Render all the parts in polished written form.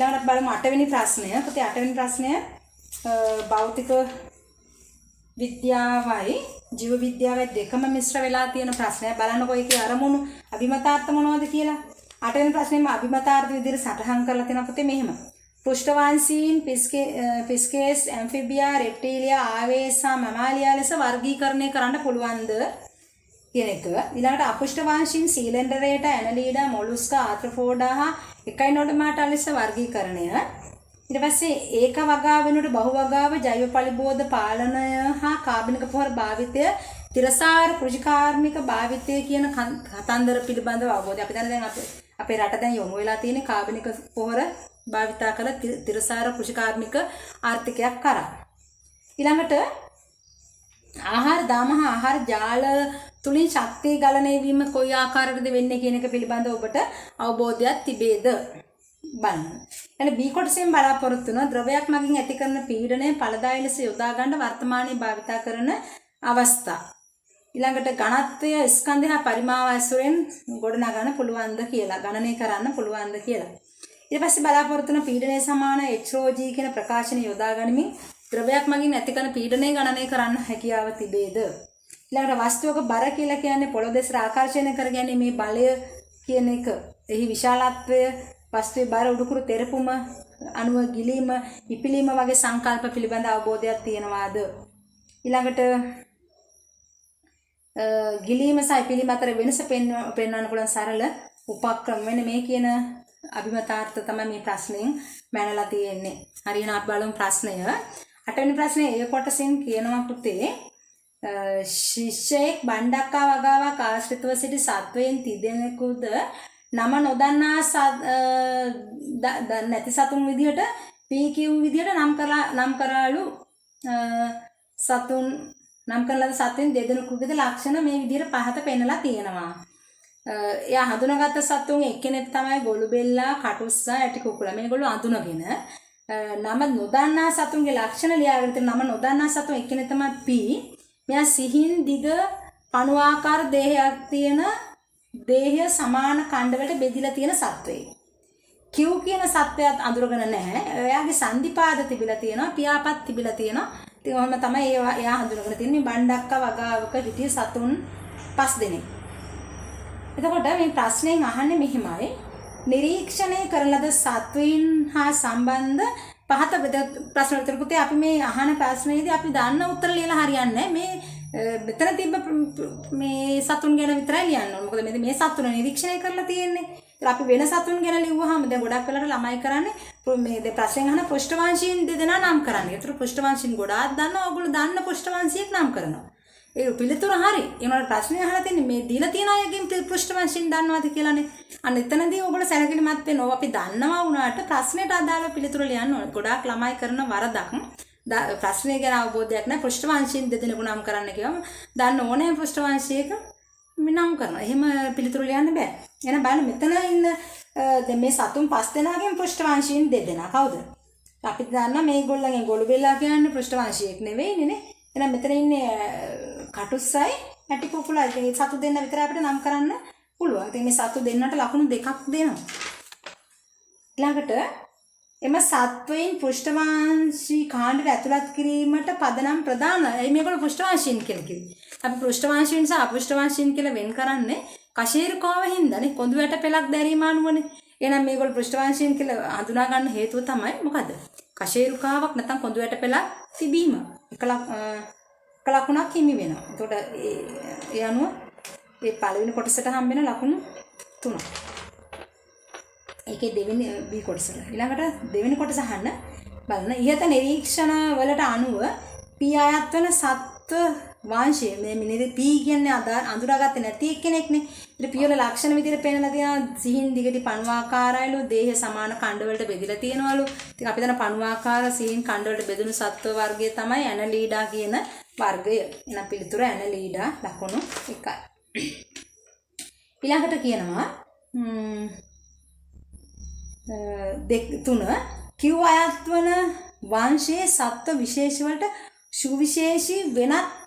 ඊළඟට බලමු 8 වෙනි ප්‍රශ්නය. පුතේ 8 වෙනි ප්‍රශ්නය භෞතික විද්‍යාවයි ජීව විද්‍යාවයි දෙකම මිශ්‍ර වෙලා තියෙන ප්‍රශ්නයක්. බලන්නකෝ ඒකේ අරමුණු අභිමතාර්ථ මොනවද කියලා. 8 වෙනි ප්‍රශ්නේම අභිමතාර්ථ විදිහට සටහන් කරලා තියෙනවා පුතේ මෙහෙම. පෘෂ්ඨවංශීන් පිස්කේස් ඇම්ෆිබියා රෙප්ටීලියා ආවේසා මැමාලියා ලෙස වර්ගීකරණය කරන්න පුළුවන්ද කියන එක. ඊළඟට අපෘෂ්ඨවංශීන් සීලෙන්ඩරේට ඇනලීඩා මොලුස්කා ආර්ත්‍රොපෝඩා හා එකයිනොඩර්මාටා ලෙස වර්ගීකරණය. ඊට පස්සේ ඒක වගාව වෙනුවට බහු වගාව ජෛව පලිබෝධ පාලනය හා කාබනික පොහොර භාවිතය තිරසාර කෘෂිකාර්මික භාවිතය කියන කතන්දර පිළිබඳව අවබෝධය. අපි දැන් අපේ රට දැන් යොමු වෙලා තියෙන කාබනික පොහොර භාවිතා කළ තිරසාර කෘෂිකාර්මික ආර්ථිකයක් කරා. ඊළඟට ආහාර දාමහ ආහාර ජාල තුලින් ශක්තිය ගලණය වීම කොයි ආකාරයකද වෙන්නේ කියන එක පිළිබඳව ඔබට අවබෝධයක් තිබේද බලන්න. එනේ B කොටසෙන් බලාපොරොත්තු වන ද්‍රවයක් මගින් ඇති කරන පීඩනය ඵලදායී ලෙස යොදා ගන්න වර්තමානයේ භාවිතා කරන අවස්ථා. ඊළඟට ඝනත්වය ස්කන්ධය හා පරිමාව ඇසුරෙන් ගොඩනගන්න පුළුවන්ද කියලා ගණනය කරන්න පුළුවන්ද කියලා. ඊට පස්සේ බලාපොරොත්තු වන පීඩනය සමාන HROG කියන ප්‍රකාශනය යොදා ගනිමින් ද්‍රවයක් මගින් ඇති කරන පීඩනය ගණනය කරන්න හැකියාව තිබේද? ඊළඟට වස්තුවක බර කියලා කියන්නේ පොළොව දෙසට ආකර්ෂණය කරගන්නේ මේ බලය කියන එක. එහි විශාලත්වය වස්තුවේ බර උඩුකුරු තෙරපුම අණුව ගිලීම ඉපිලීම වගේ සංකල්ප පිළිබඳ අවබෝධයක් තියෙනවාද? ඊළඟට ගිලීම සහ ඉපිලීම අතර වෙනස පෙන්වන්න පුළුවන් සරල උපක්‍රම වෙන මේ කියන අභිමතාර්ථ තමයි මේ ප්‍රශ්نين මැනලා තියෙන්නේ. හරියන අපි බලමු ප්‍රශ්නය. 8 වෙනි ප්‍රශ්නේ ඒ කොටසින් කියනවා පුතේ ශිෂ්‍යයෙක් බණ්ඩක්කා වගාවක් ආශ්‍රිතව සිටි සත්වයන් තිදෙනෙකුද නම නොදන්නා නැති සතුන් විදිහට PQ විදිහට නම් කරාලු සතුන් නම් කරලා සත්වෙන් දෙදෙනෙකුගේද ලක්ෂණ මේ විදිහට පහත පෙන්නලා තියෙනවා. එයා හඳුනාගත්ත සතුන් එක්කෙනෙක් තමයි ගොළුබෙල්ලා, කටුස්සා, ඇටි කුකුලා. මේගොල්ලෝ අඳුනගෙන නම නොදන්නා සතුන්ගේ ලක්ෂණ ලියාගෙන තියෙන නම නොදන්නා සතුන් එක්කෙනෙක් තමයි P. මෙයා සිහින් දිග පණුවාකාර දේහයක් තියෙන දේහය සමාන කණ්ඩවලට බෙදිලා තියෙන සත්වෙයි. Q කියන සත්වයාත් අඳුරගෙන නැහැ. එයාගේ සන්ධිපාද තිබිලා තියෙනවා, පියාපත් තිබිලා තියෙනවා. ඉතින් ඔහොම තමයි එයා හඳුනගෙන තින්නේ බණ්ඩක්කා වගාවක හිටිය සතුන් 5 දෙනෙක්. එතකොට මේ ප්‍රශ්නයෙන් අහන්නේ මෙහිමයි. නිරීක්ෂණය කරන ලද සත්වයින් හා සම්බන්ධ පහත ප්‍රශ්න උත්තර පුතේ අපි මේ අහන ප්‍රශ්නේදී අපි දන්න උත්තර ලියලා හරියන්නේ නැහැ. මේ මෙතන තිබ්බ මේ සතුන් ගැන විතරයි ලියන්න ඕනේ. මොකද මේ සතුන් නිරීක්ෂණය කරලා තියෙන්නේ. ඒත් අපි වෙන සතුන් ගැන ලිව්වහම දැන් ගොඩක් වෙලාවට ළමයි කරන්නේ මේ ප්‍රශ්නෙන් අහන පෘෂ්ඨවංශීන් දෙදෙනා නම් කරන්නේ. ඒතර පෘෂ්ඨවංශීන් ගොඩාක් දන්නවා. ඔයගොල්ලෝ දන්න පෘෂ්ඨවංශියෙක් නම් කරනවා. ඒ පිළිතුර හරි. ඒනවල ප්‍රශ්නේ අහලා තියෙන්නේ මේ දීලා තියෙන අයගෙන් පෘෂ්ඨවංශීන් දන්නවද කියලානේ. අන්න එතනදී ඔයගොල්ලෝ සැලකිලිමත් වෙනවා. අපි දන්නවා වුණාට ප්‍රශ්නෙට අදාළ පිළිතුර ලියන්න ඕනේ. ගොඩාක් ළමයි කරන වරදක්. ප්‍රශ්නේ ගැන අවබෝධයක් නැහැ. පෘෂ්ඨවංශීන් දෙදෙනෙකු නම් කරන්න කියවම දන්න ඕනේ පෘෂ්ඨවංශයක නම් කරනවා. එහෙම පිළිතුරු ලියන්න බෑ. එහෙනම් බලන්න මෙතන ඉන්න දැන් මේ සතුන් 5 දෙනාගෙන් පෘෂ්ඨවංශීන් දෙදෙනා කවුද? අපි දන්නා මේගොල්ලන්ගෙන් ගොළුබෙල්ලා කියන්නේ පෘෂ්ඨවංශියෙක් නෙවෙයිනේ නේ. එහෙනම් මෙතන ඉන්නේ කටුස්සයි ඇටි කුකුලයි. ඒ සතු දෙන්න විතර අපිට නම් කරන්න පුළුවන්. ඉතින් මේ සතු දෙන්නට ලකුණු දෙකක් දෙනවා. ඊළඟට එම සත්වයින් පෘෂ්ඨවංශී කාණ්ඩයට ඇතුළත් කිරීමට පදනම් ප්‍රදාන. මේගොල්ලෝ පෘෂ්ඨවංශීන් කියලා කිව්වේ. අපි පෘෂ්ඨවංශීන් සහ අපෘෂ්ඨවංශීන් කියලා වෙන් කරන්නේ කශේරුකාව හින්දානේ. කොඳු වැට පෙලක් දැරීම අනුවනේ. එහෙනම් මේගොල්ලෝ පෘෂ්ඨවංශීන් කියලා හඳුනා ගන්න හේතුව තමයි මොකද? කශේරුකාවක් නැත්නම් කොඳු වැට පෙලක් තිබීම. එක ලකුණක් හිමි වෙනවා. එතකොට ඒ අනුව මේ පළවෙනි කොටසට හම්බ වෙන ලකුණු 3. ඒකේ දෙවෙනි B කොටසට. ඊළඟට දෙවෙනි කොටස අහන්න බලන්න. ඉහත නිරීක්ෂණ වලට අනුව P ආයත් වෙන සත්ව වංශය මේ P කියන්නේ අඳුරාගත්තේ නැති එක්කෙනෙක්නේ. ඉතින් P වල ලක්ෂණ විදිහට පෙන්නලා තියෙනවා සිහින් දිගටි පණුවාකාරයලු දේහ සමාන කණ්ඩ වලට බෙදලා තියෙනවලු. ඉතින් අපි දන්න පණුවාකාර සිහින් කණ්ඩ වලට බෙදුණු සත්ව වර්ගය තමයි ඇනලීඩා කියන වර්ගය. එහෙනම් පිළිතුර ඇනලීඩා ලකුණු 1යි. ඊළඟට කියනවා 3 Q අයත් වන වංශයේ සත්ව විශේෂ වලට සුවිශේෂී වෙනත්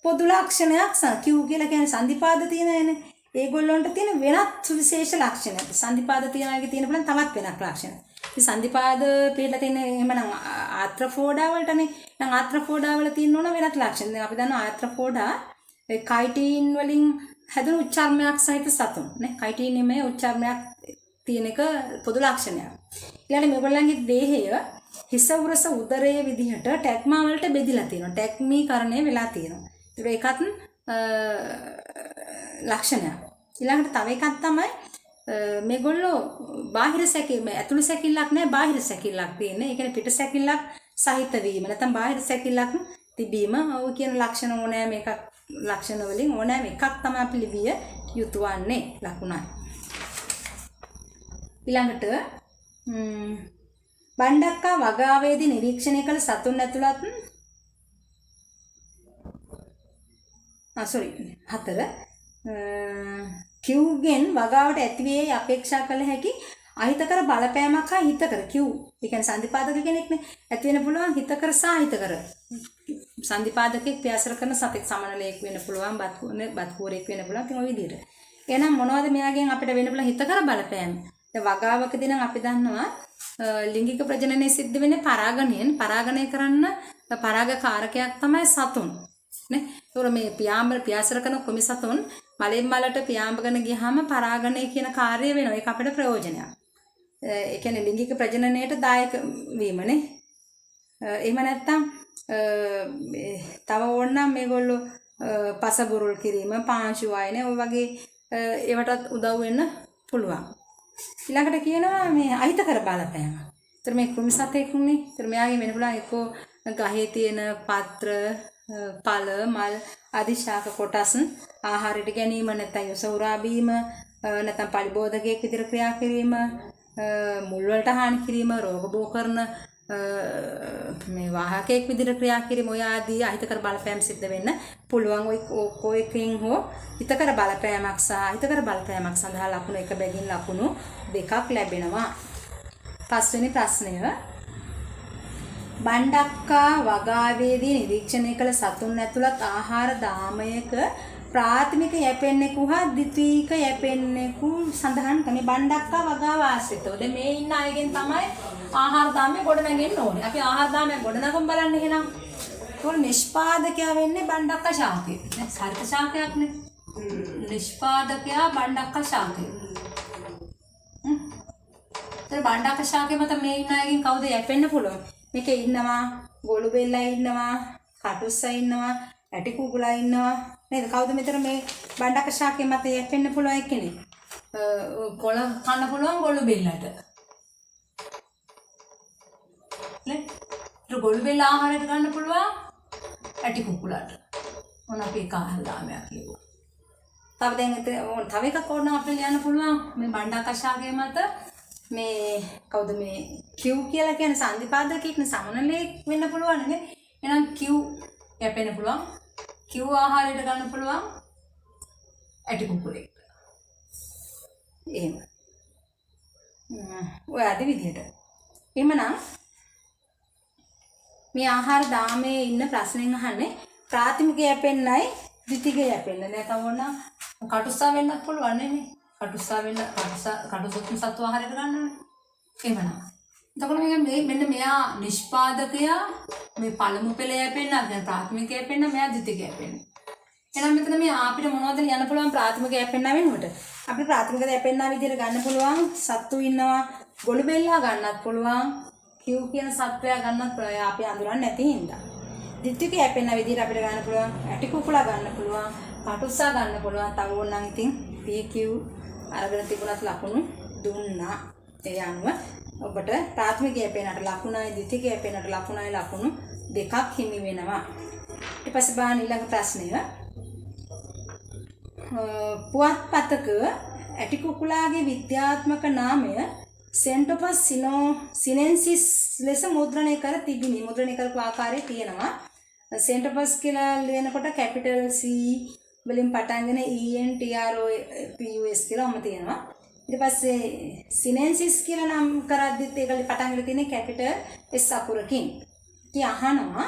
පොදු ලක්ෂණයක් Q කියලා කියන්නේ සන්ධිපාද තියෙනනේ. ඒගොල්ලොන්ට තියෙන වෙනත් සුවිශේෂ ලක්ෂණයක්. සන්ධිපාද තියන අයගේ තියෙන පුළුවන් තවත් වෙනත් ලක්ෂණ. ඉතින් සන්ධිපාද පිළිලා තියෙන එහෙමනම් ආත්‍රෆෝඩා වලටනේ. නම් ආත්‍රෆෝඩා වල තියෙන ඕන වෙනත් ලක්ෂණ. දැන් අපි දන්නවා ආත්‍රෆෝඩා ඒ කයිටින් වලින් හැදුණු උච්චාරණයක් සහිත සතුන් නේ. කයිටින් නෙමෙයි උච්චාරණයක් තියෙන එක පොදු ලක්ෂණයක්. ඊළඟට මේගොල්ලන්ගේ දේහය හිස උරස උදරයේ විදිහට ටැග්මා වලට බෙදිලා තියෙනවා. ටැග්මීකරණය වෙලා තියෙනවා. ඒකත් ලක්ෂණයක්. ඊළඟට තව එකක් තමයි මේගොල්ලෝ බාහිර සැකිල්ල ඇතුළු සැකිල්ලක් නෑ බාහිර සැකිල්ලක් තියෙන්නේ. ඒ කියන්නේ පිට සැකිල්ලක් සහිත වීම නැත්නම් බාහිර සැකිල්ලක් තිබීම ඔය කියන ලක්ෂණ ඕනෑම එකක් ලක්ෂණ වලින් ඕනෑම එකක් තමයි අපි ලිවිය යුතු වන්නේ ලකුණයි. ඊළඟට බණ්ඩක්කා වගාවේදී නිරීක්ෂණය කළ සතුන් ඇතුළත් 4 Q ගෙන් වගාවට ඇතිවේ අපේක්ෂා කළ හැකි අහිතකර බලපෑමක් හා හිතකර Q ඒ කියන්නේ සන්ධිපාදක කෙනෙක්නේ ඇති වෙන පුළුවන් හිතකර සහ අහිතකර සන්ධිපාදකෙක් ප්‍රයාස කරන සතෙක් සමනලයක් වෙන්න පුළුවන් බත්කූරෙක් වෙන්න පුළුවන් ඉතින් ওই විදිහට එහෙනම් මොනවද මෙයාගෙන් අපිට වෙන්න පුළුවන් හිතකර බලපෑම දැන් වගාවකදී නම් අපි දන්නවා ලිංගික ප්‍රජනනය සිද්ධ වෙන්නේ පරාගණයෙන් පරාගණය කරන්න පරාගකාරකයක් තමයි සතුන් නේ ඒතොර මේ පියාඹර කරන කුමි සතුන් මලෙන් මලට පියාඹගෙන ගියාම පරාගණය කියන කාර්යය වෙනවා ඒක අපිට ප්‍රයෝජනයක් ඒ කියන්නේ ලිංගික ප්‍රජනනයට දායක වීමනේ එහෙම නැත්නම් තව ඕනනම් මේගොල්ලෝ පසබුරුල් කිරීම පාංශු වයිනේ ඔය වගේ ඒවටත් උදව් වෙන්න පුළුවන් ඊළඟට කියනවා මේ අහිතකර බලපෑම. ඒතර මේ කුමි සතෙකුනේ. ඒතර මෙයාගේ වෙන පුළුවන් එක්කෝ ගහේ තියෙන පත්‍ර, පළ, මල් ආදී ශාක කොටස් ආහාරයට ගැනීම නැත්නම් යසෝරා බීම නැත්නම් පරිබෝධකයක් විදිහට ක්‍රියා කිරීම, මුල් වලට හානි කිරීම, රෝග බෝ කරන මේ වාහකයක් විදිහට ක්‍රියා කිරීම ඔය ආදී අහිතකර බලපෑම් සිද්ධ වෙන්න පුළුවන් ඔය එකකින් හෝ හිතකර බලපෑමක් සහ අහිතකර බලපෑමක් සඳහා ලකුණු එක බැගින් ලකුණු දෙකක් ලැබෙනවා. පස්වෙනි ප්‍රශ්නය බණ්ඩක්කා වගාවේදී නිරීක්ෂණය කළ සතුන් ඇතුළත් ආහාර දාමයක ප්‍රාථමික යැපෙන්නෙකු හා ද්විතීයික යැපෙන්නෙකු සඳහන් කරන්නේ බණ්ඩක්කා වගාව ආශ්‍රිතව. දැන් මේ ඉන්න අයගෙන් තමයි ආහාර දාමය ගොඩනගෙන්න ඕනේ. අපි ආහාර දාමය ගොඩනගමු බලන්න එහෙනම්. ඒකෝල නිෂ්පාදකයා වෙන්නේ බණ්ඩක්කා ශාකය. නේ සරිත ශාකයක්නේ. නිෂ්පාදකයා බණ්ඩක්කා ශාකය. ඒතර බණ්ඩක්කා ශාකය මත මේ ඉන්න අයගෙන් කවුද යැපෙන්න පුළුවන්? මේකේ ඉන්නවා ගොළු බෙල්ලා ඉන්නවා, කටුස්සා ඉන්නවා, ඇටි කුකුලා ඉන්නවා. නේද? කවුද මෙතන මේ බණ්ඩක්කා ශාකය මත යැපෙන්න පුළුවන් එක්කෙනෙක්? කොළ කන්න පුළුවන් ගොළු බෙල්ලට. නේ? ඒ ගොළු බෙල්ල ආහාරයට ගන්න පුළුවන් ඇටි කුකුලට. මොන අපි කාහල දාමයක් කියනවා. තව දැන් තව එකක් ඕන අපිට ලියන්න පුළුවන් මේ බණ්ඩක්කා ශාකය මත මේ කවුද මේ Q කියලා කියන්නේ සන්ධිපාදකෙක් නේ සමනලයක් වෙන්න පුළුවන් නේ. එහෙනම් Q යැපෙන්න පුළුවන්. Q ආහාරයට ගන්න පුළුවන් ඇටි කුකුලෙක්. එහෙම. ඔය ආදි විදිහට. එහෙමනම් මේ ආහාර දාමේ ඉන්න ප්‍රශ්නෙන් අහන්නේ ප්‍රාථමික යැපෙන්නයි ද්විතීයික යැපෙන්න. නැත්නම් ඕන කටුස්සා වෙන්නත් පුළුවන් නේ. කටුස්සා වෙන්න කටුසොත්තු සත්ව ආහාරයට ගන්නවනේ. එහෙමනම්. එතකොට මේක මෙන්න මෙයා නිෂ්පාදකයා මේ පළමු පෙළ යැපෙන්න, දැන් ප්‍රාථමික යැපෙන්න, මෙයා ද්විතීයික යැපෙන්න. එහෙනම් මෙතන මේ අපිට මොනවද ලියන්න පුළුවන් ප්‍රාථමික යැපෙන්න වෙනුවට? අපිට ප්‍රාථමික යැපෙන්න විදිහට ගන්න පුළුවන් සත්තු ඉන්නවා, ගොළු බෙල්ලා ගන්නත් පුළුවන්, Q කියන සත්වයා ගන්නත් පුළුවන්. අපි අඳුරන්නේ නැති හින්දා. ද්විතීයික යැපෙන්න විදිහට අපිට ගන්න පුළුවන් ඇටි කුකුලා ගන්න පුළුවන්, කටුස්සා ගන්න පුළුවන්. තව ඕනනම් ඉතින් PQ අරගෙන තිබුණත් ලකුණු දුන්නා. ඒ අනුව ඔබට ප්‍රාථමික යැපෙන්නට ලකුණයි ද්විතීයික යැපෙන්නට ලකුණයි ලකුණු දෙකක් හිමි වෙනවා. ඊට පස්සේ බලන්න ඊළඟ ප්‍රශ්නය. පුවත්පතක ඇටි කුකුලාගේ විද්‍යාත්මක නාමය සෙන්ටොපස් සිනෙන්සිස් ලෙස මුද්‍රණය කර තිබිනි. මුද්‍රණය කරපු ආකාරය තියෙනවා. සෙන්ටොපස් කියලා ලියනකොට කැපිටල් C වලින් පටන් ගෙන ENTROPUS කියලාම තියෙනවා. ඊට පස්සේ සිනෙන්සිස් කියලා නම් කරද්දිත් ඒක පටන් ගෙන තියෙන්නේ කැපිටල් S අකුරකින්. ඉතින් අහනවා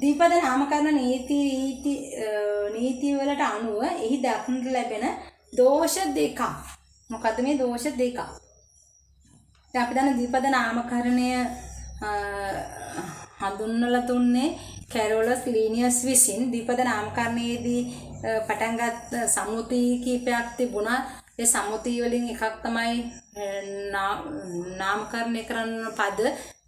දීපද නාමකරණ නීති වලට අනුව එහි දක්නට ලැබෙන දෝෂ දෙකක්. මොකද්ද මේ දෝෂ දෙක? දැන් අපි දන්න දීපද නාමකරණය හඳුන්වලා දුන්නේ කැරොලස් ලීනියස් විසින්. දීපද නාමකරණයේදී පටන්ගත් සම්මුති කීපයක් තිබුණා. ඒ සම්මුති වලින් එකක් තමයි නාමකරණය කරන පද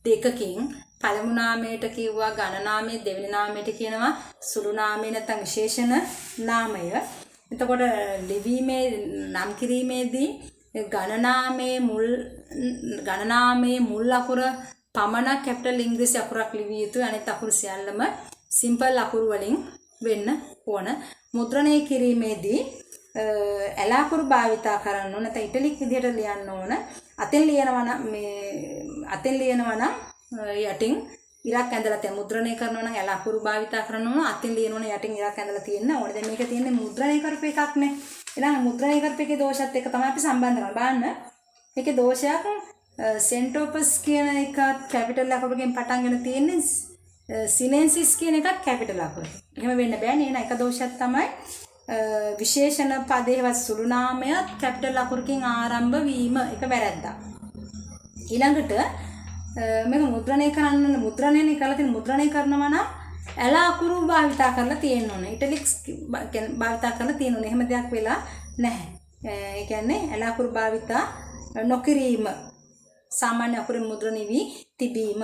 දෙකකින් පළමු නාමයට කිව්වා ඝන නාමය, දෙවෙනි නාමයට කියනවා සුළු නාමය නැත්නම් විශේෂණ නාමය. එතකොට ලිවීමේ නම් කිරීමේදී ඝන නාමයේ මුල් අකුර පමණක් කැපිටල් ඉංග්‍රීසි අකුරක් ලිවිය යුතුයි. අනිත් අකුරු සියල්ලම සිම්පල් අකුරු වලින් වෙන්න ඕන. මුද්‍රණය කිරීමේදී ඇල අකුරු භාවිතා කරන්න ඕන. නැත්නම් ඉටලික් විදිහට ලියන්න ඕන. අතෙන් ලියනවා නම් යටින් ඉරක් ඇඳලා තියෙන මුද්‍රණය කරනවා නම් ඇල අකුරු භාවිතා කරන්න ඕන. අතෙන් ලියනවනම් යටින් ඉරක් ඇඳලා තියෙන්න ඕනේ. දැන් මේක තියෙන්නේ මුද්‍රණය කරපු එකක්නේ. ඊළඟ මුද්‍රණය කරපු එකේ දෝෂත් එක්ක තමයි අපි සම්බන්ධ කරන්නේ. බලන්න. මේකේ දෝෂයක් සෙන්ටෝපස් කියන එකත් කැපිටල් අකුරකින් පටන්ගෙන තියෙන්නේ. සිනෙන්සිස් කියන එකත් කැපිටල් අකුරකින්. එහෙම වෙන්න බෑනේ. එන එක දෝෂයක් තමයි විශේෂණ පදේවත් සුළු නාමයත් කැපිටල් අකුරකින් ආරම්භ වීම. ඒක වැරද්දා. ඊළඟට මේක මුද්‍රණය කරලා තියෙන මුද්‍රණය කරනවා නම් ඇල අකුරු භාවිතා කරලා තියෙන්න ඕනේ. ඉටලික්ස් භාවිතා කරලා තියෙන්න ඕනේ. එහෙම දෙයක් වෙලා නැහැ. ඒ කියන්නේ ඇල අකුරු භාවිතා නොකිරීම, සාමාන්‍ය අකුරින් මුද්‍රණය වී තිබීම.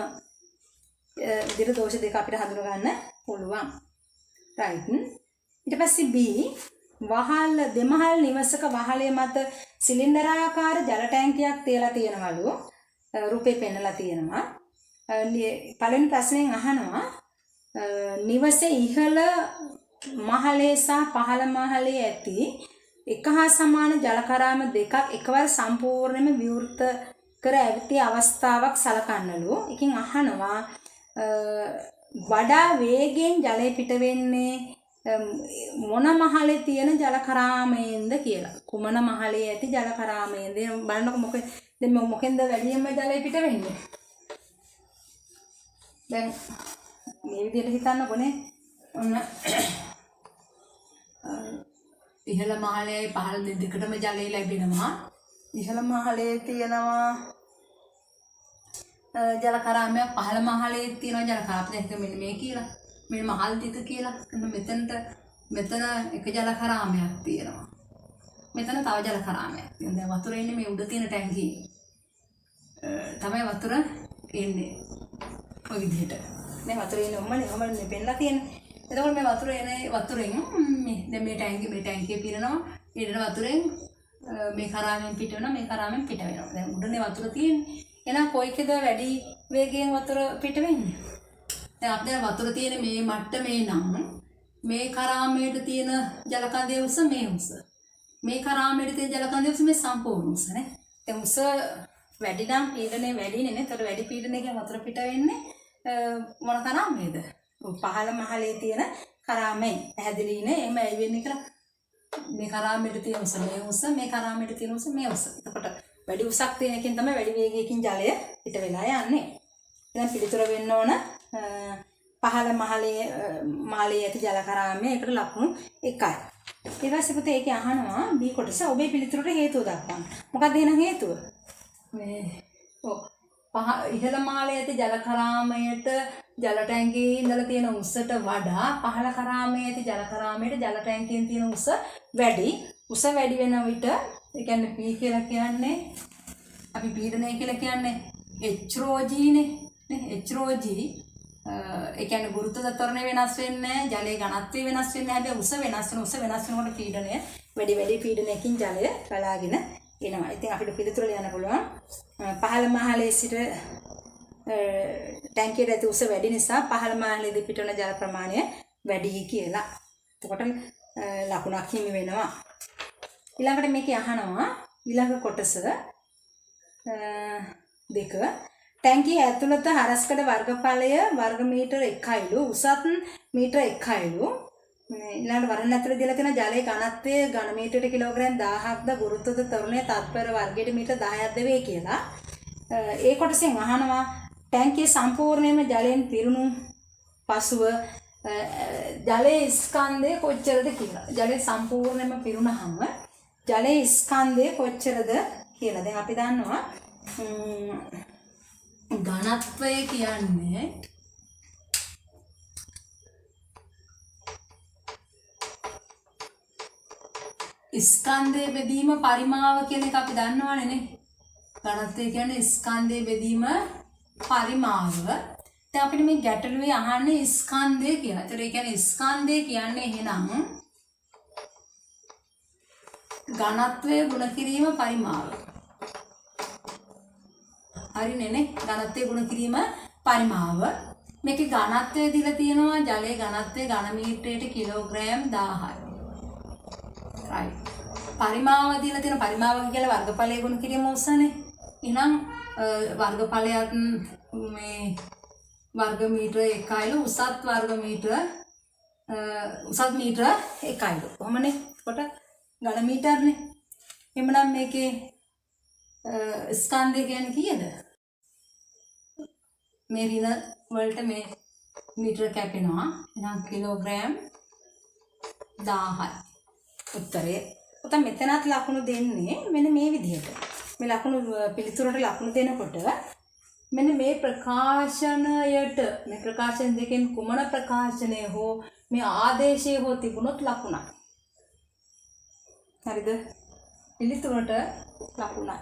විදිහට දෝෂ දෙක අපිට හඳුනා ගන්න පුළුවන්. right. ඊට පස්සේ B දෙමහල් නිවසක වහලේ මත සිලින්ඩරාකාර ජල ටැංකියක් තියලා තියෙනවලු. රූපේ පෙන්නලා තියෙනවා. පළවෙනි ප්‍රශ්නයෙන් අහනවා නිවසේ ඉහළ මහලේ සහ පහළ මහලේ ඇති එක හා සමාන ජල කරාම දෙකක් එකවර සම්පූර්ණයෙන්ම විවෘත කර ඇති අවස්ථාවක් සලකන්නලු. එකකින් අහනවා වඩා වේගෙන් ජලය පිට වෙන්නේ මොන මහලේ තියෙන ජල කරාමයෙන්ද කියලා. කුමන මහලේ ඇති ජල කරාමයෙන්ද? බලන්නකො මොකෙන්ද වැඩියෙන්ම ජලය පිට වෙන්නේ? දැන් මේ විදිහට හිතන්නකොනේ. ඔන්න ඉහළ මහලේ පහළ දෙකටම ජලය ලැබෙනවා. ඉහළ මහලේ තියෙනවා ජල කරාමයක්, පහළ මහලේ තියෙනවා ජල කරාමයක්. දැන් මෙන්න මේ කියලා. මෙන්න මහල් දෙක කියලා. මෙතන එක ජල කරාමයක් තියෙනවා. මෙතන තව ජල කරාමයක්. දැන් වතුර එන්නේ මේ උඩ තියෙන ටැංකියේ. තමයි වතුර එන්නේ. ඔය විදිහට. මේ වතුර එන්නේ ඔම්මනේ පෙන්නලා තියෙන්නේ. එතකොට මේ වතුරෙන් දැන් මේ ටැංකිය පිරෙනවා. ඊට වතුරෙන් මේ කරාමෙන් පිට වෙනවා, මේ කරාමෙන් පිට වෙනවා. දැන් උඩනේ වතුර තියෙන්නේ. එහෙනම් කොයිකද වැඩි වේගයෙන් වතුර පිට වෙන්නේ? දැන් අපිට වතුර තියෙන මේ මට්ටමේ නම් මේ කරාමයට තියෙන ජල කඳේ උස මේ උස. මේ කරාමයට තියෙන ජල කඳේ උස මේ සම්පූර්ණ උස නේ. දැන් උස වැඩි නම් පීඩනය වැඩිනේ නේ. ඒතර වැඩි පීඩනයකින් වතුර පිට වෙන්නේ මොන කරාමේද? පහළ මහලේ තියෙන කරාමෙන්. පැහැදිලිනේ? එහෙම ඇයි වෙන්නේ කියලා. මේ කරාමයට තියෙන උස මේ උස, මේ කරාමයට තියෙන උස මේ උස. එතකොට වැඩි උසක් තියෙන එකෙන් තමයි වැඩි වේගයකින් ජලය පිට වෙලා යන්නේ. දැන් පිළිතුර වෙන්න ඕන පහළ මහලේ ඇති ජල කරාමයේ ඒකට ලකුණු 1යි. ඊට පස්සේ පුතේ ඒකේ අහනවා B කොටස ඔබේ පිළිතුරට හේතුව දක්වන්න. මොකක්ද එහෙනම් හේතුව? මේ ඉහළ මහලේ ඇති ජල කරාමයට ජල ටැංකියේ ඉඳලා තියෙන උසට වඩා පහළ කරාමයේ ඇති ජල කරාමයට ජල ටැංකියෙන් තියෙන උස වැඩි. උස වැඩි වෙන විට ඒ කියන්නේ P කියලා කියන්නේ අපි පීඩනය කියලා කියන්නේ HρG නේ. HρG ඒ කියන්නේ ගුරුත්ව ත්වරණය වෙනස් වෙන්නේ ජලයේ ඝනත්වය වෙනස් වෙන්නේ. හැබැයි උස වෙනස් වෙනකොට පීඩනය වැඩි පීඩනයකින් ජලය ගලාගෙන එනවා. ඉතින් අපිට පිළිතුර ලියන්න පුළුවන් පහළ මහලේ සිට ටැංකියට ඇති උස වැඩි නිසා පහළ මහලේදී පිටවන ජල ප්‍රමාණය වැඩි කියලා. එතකොට ලකුණක් හිමි වෙනවා. ඊළඟට මේකේ අහනවා ඊළඟ කොටස 2 ටැංකිය ඇතුළත හරස්කඩ වර්ගඵලය වර්ග මීටර 1යිලු උසත් මීටර 1යිලු. ඊළඟට වරණ ඇතුළේ දීලා තියෙන ජලයේ ඝනත්වය ඝන මීටරයට කිලෝග්‍රෑම් 1000ක්ද ගුරුත්වද ත්වරණය තත්පර වර්ගයට මීටර 10ක්ද වේ කියලා. ඒ කොටසෙන් අහනවා ටැංකිය සම්පූර්ණයෙන්ම ජලයෙන් පිරුණු පසුව ජලයේ ස්කන්ධය කොච්චරද කියලා. ජලය සම්පූර්ණයෙන්ම පිරුණාම ජලයේ ස්කන්ධය කොච්චරද කියලා. දැන් අපි දන්නවා ඝනත්වය කියන්නේ ස්කන්ධයේ බෙදීම පරිමාව කියන එක අපි දන්නවනේ නේ. ඝනත්වය කියන්නේ ස්කන්ධයේ බෙදීම පරිමාව. දැන් අපිට මේ ගැටලුවේ අහන්නේ ස්කන්ධය කියලා. ඒතර ඒ කියන්නේ ස්කන්ධය කියන්නේ එහෙනම් ඝනත්වය ගුණ කිරීම පරිමාව. හරිනේ නේ. ඝනත්වය ගුණ කිරීම පරිමාව. මේකේ ඝනත්වය දීලා තියෙනවා ජලයේ ඝනත්වය ඝන මීටරයට කිලෝග්‍රෑම් 1000යි. right. පරිමාව දීලා තියෙන පරිමාව කියලා වර්ගඵලය ගුණ කිරීම උසනේ. එහෙනම් වර්ගඵලයත් මේ वर्ग मीटर एकायलु उसात वर्ग मीटर उसात मीटर एकायलु हमने कोटा गण मीटर ने एमना मेके स्कंदे කියන්නේ කීයද මේ ඍණ වලට මේ මීටර කැපෙනවා එහෙනම් කිලෝග්‍රෑම් 1000යි උත්තරය. ඔතන මෙතනත් ලකුණු දෙන්නේ මෙන්න මේ විදිහට. මේ ලකුණු පිළිතුරට ලකුණු දෙනකොට මෙන්න මේ ප්‍රකාශනයට මේ ප්‍රකාශන දෙකෙන් කුමන ප්‍රකාශනය හෝ මේ ආදේශය හෝ තිබුණොත් ලකුණයි. හරිද? පිළිතුරට ලකුණයි.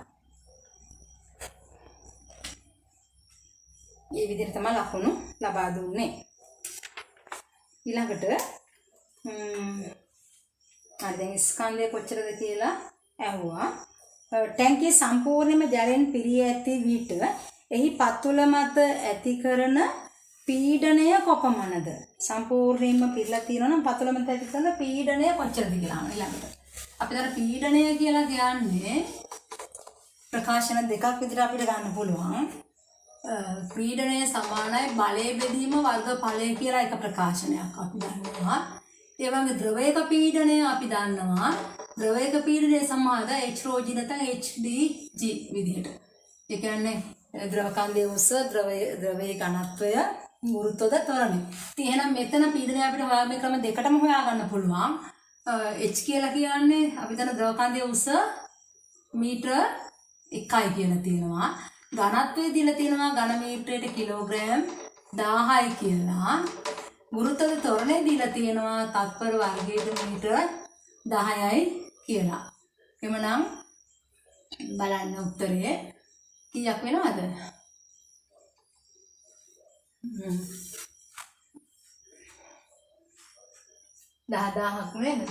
මේ විදිහට තමයි ලකුණු ලබා දුන්නේ. ඊළඟට හරි දැන් ස්කන්ධය කොච්චරද කියලා ඇහුවා. ටැංකිය සම්පූර්ණයෙන්ම ජලයෙන් පිරී ඇති විට එහි පතුල මත ඇති කරන පීඩනය කොපමණද? සම්පූර්ණයෙන්ම පිරලා තියෙනවා නම් පතුල මත ඇති කරන පීඩනය කොච්චරද කියලා අහනවා ඊළඟට. අපි දැන් පීඩනය කියලා කියන්නේ ප්‍රකාශන දෙකක් විදිහට අපිට ගන්න පුළුවන්. පීඩනය සමානයි බලය බෙදීම වර්ගඵලය කියලා එක ප්‍රකාශනයක් අපි දන්නවා. ඒ වගේ ද්‍රවයක පීඩනය අපි දන්නවා. ද්‍රවයක පීඩනය සමානද HρG නැත්නම් HDG විදිහට. ඒ කියන්නේ ද්‍රව කන්දේ උස ද්‍රවයේ ඝනත්වය ගුරුත්වද ත්වරණය. ඉතින් එහෙනම් මෙතන පීඩනය අපිට හොයාගන්න ක්‍රම දෙකටම හොයාගන්න පුළුවන්. H කියලා කියන්නේ අපි දන්න ද්‍රව කන්දේ උස මීටර 1යි කියලා තියෙනවා. ඝනත්වය දීලා තියෙනවා ඝන මීටරයට කිලෝග්‍රෑම් 1000යි කියලා. ගුරුත්වද ත්වරණය දීලා තියෙනවා තත්පර වර්ගයට මීටර 10යි කියලා. එමනම් බලන්න උත්තරේ කීයක් වෙනවද? 10000ක් නේද?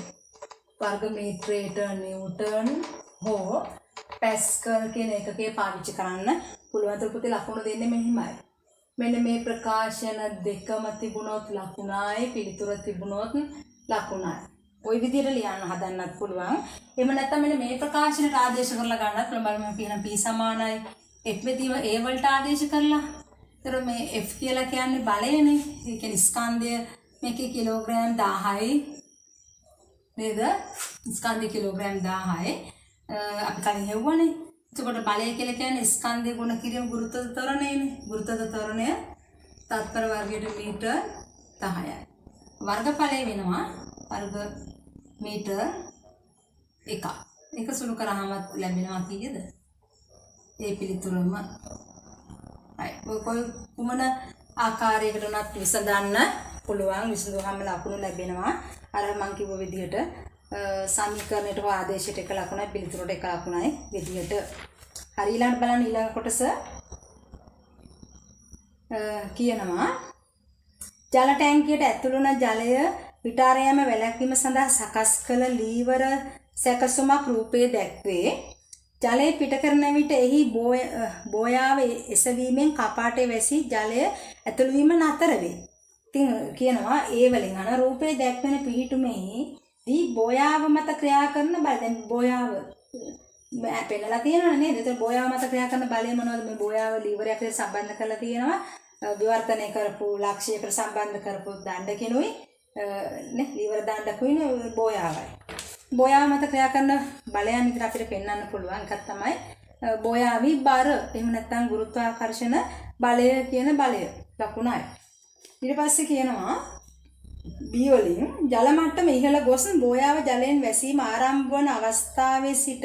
වර්ග මීටරයට නිව්ටන් හෝ පැස්කල් කියන එකකේ පාවිච්චි කරන්න පුළුවන්. පුතේ ලකුණු දෙන්නේ මෙහිමයි. මෙන්න මේ ප්‍රකාශන දෙකම තිබුණොත් ලකුණයි පිළිතුර තිබුණොත් ලකුණයි. ওই විදිහට ලියන්න හදන්නත් පුළුවන්. එහෙම නැත්නම් මෙන්න මේ ප්‍රකාශනට ආදේශ කරලා ගන්නත් පුළුවන්. මම කියන P සමානයි F බෙදීම A වලට ආදේශ කරලා. ඒතර මේ F කියලා කියන්නේ බලයනේ. ඒ කියන්නේ ස්කන්ධය මේකේ කිලෝග්‍රෑම් 1000යි නේද? ස්කන්ධය කිලෝග්‍රෑම් 1000යි. අපි කලින් හෙව්වනේ. එතකොට බලය කියලා කියන්නේ ස්කන්ධය ගුණ කිරීම ගුරුත්වද ත්වරණයනේ. ගුරුත්වද ත්වරණය තත්පර වර්ගයට මීටර 10යි. වර්ගඵලය වෙනවා वर्ग मीटर 1. එක සුළු කරාම ලැබෙනවා කීයද? ඒ පිළිතුරම. කොයි කුමන ආකාරයකට උනත් විසඳන්න පුළුවන්. විසඳුවාම ලකුණු ලැබෙනවා. අර මම කිව්ව විදිහට සමීකරණයට හෝ ආදේශයට එක ලකුණයි පිළිතුරට එක ලකුණයි විදිහට. හරි ඊළඟට බලන්න ඊළඟ කොටස කියනවා ජල ටැංකියට ඇතුළු වන ජලය පිටාර යාම වැළැක්වීම සඳහා සකස් කළ ලීවර සැකසුමක් රූපයේ දැක්වේ. ජලය පිට කරන විට එහි බෝයාව එසවීමෙන් කපාටේ වැසී ජලය ඇතුළු වීම නතර වේ. ඉතින් කියනවා ඒ වලින් අන රූපයේ දැක්වෙන පිහිටුමේදී බෝයාව මත ක්‍රියා කරන බල දැන් බෝයාව පෙන්නලා තියෙනවනේ නේද? ඒතර බෝයාව මත ක්‍රියා කරන බලය මොනවද? මේ බෝයාව ලීවරයක් එක්ක සම්බන්ධ කරලා තියෙනවා. විවර්තනය කරපු ලක්ෂයකට සම්බන්ධ කරපු දණ්ඩ කිනුයි නේ ලීවර දණ්ඩකුයිනේ බෝයාවයි. බෝයාව මත ක්‍රියා කරන බලයන් විතර අපිට පෙන්වන්න පුළුවන් එකක් තමයි බෝයාවි බර. එහෙම නැත්නම් ගුරුත්වාකර්ෂණ බලය කියන බලය ලකුණයි. ඊට පස්සේ කියනවා B වලින් ජල මට්ටම ඉහළ ගොස් බෝයාව ජලයෙන් වැසීම ආරම්භ වන අවස්ථාවේ සිට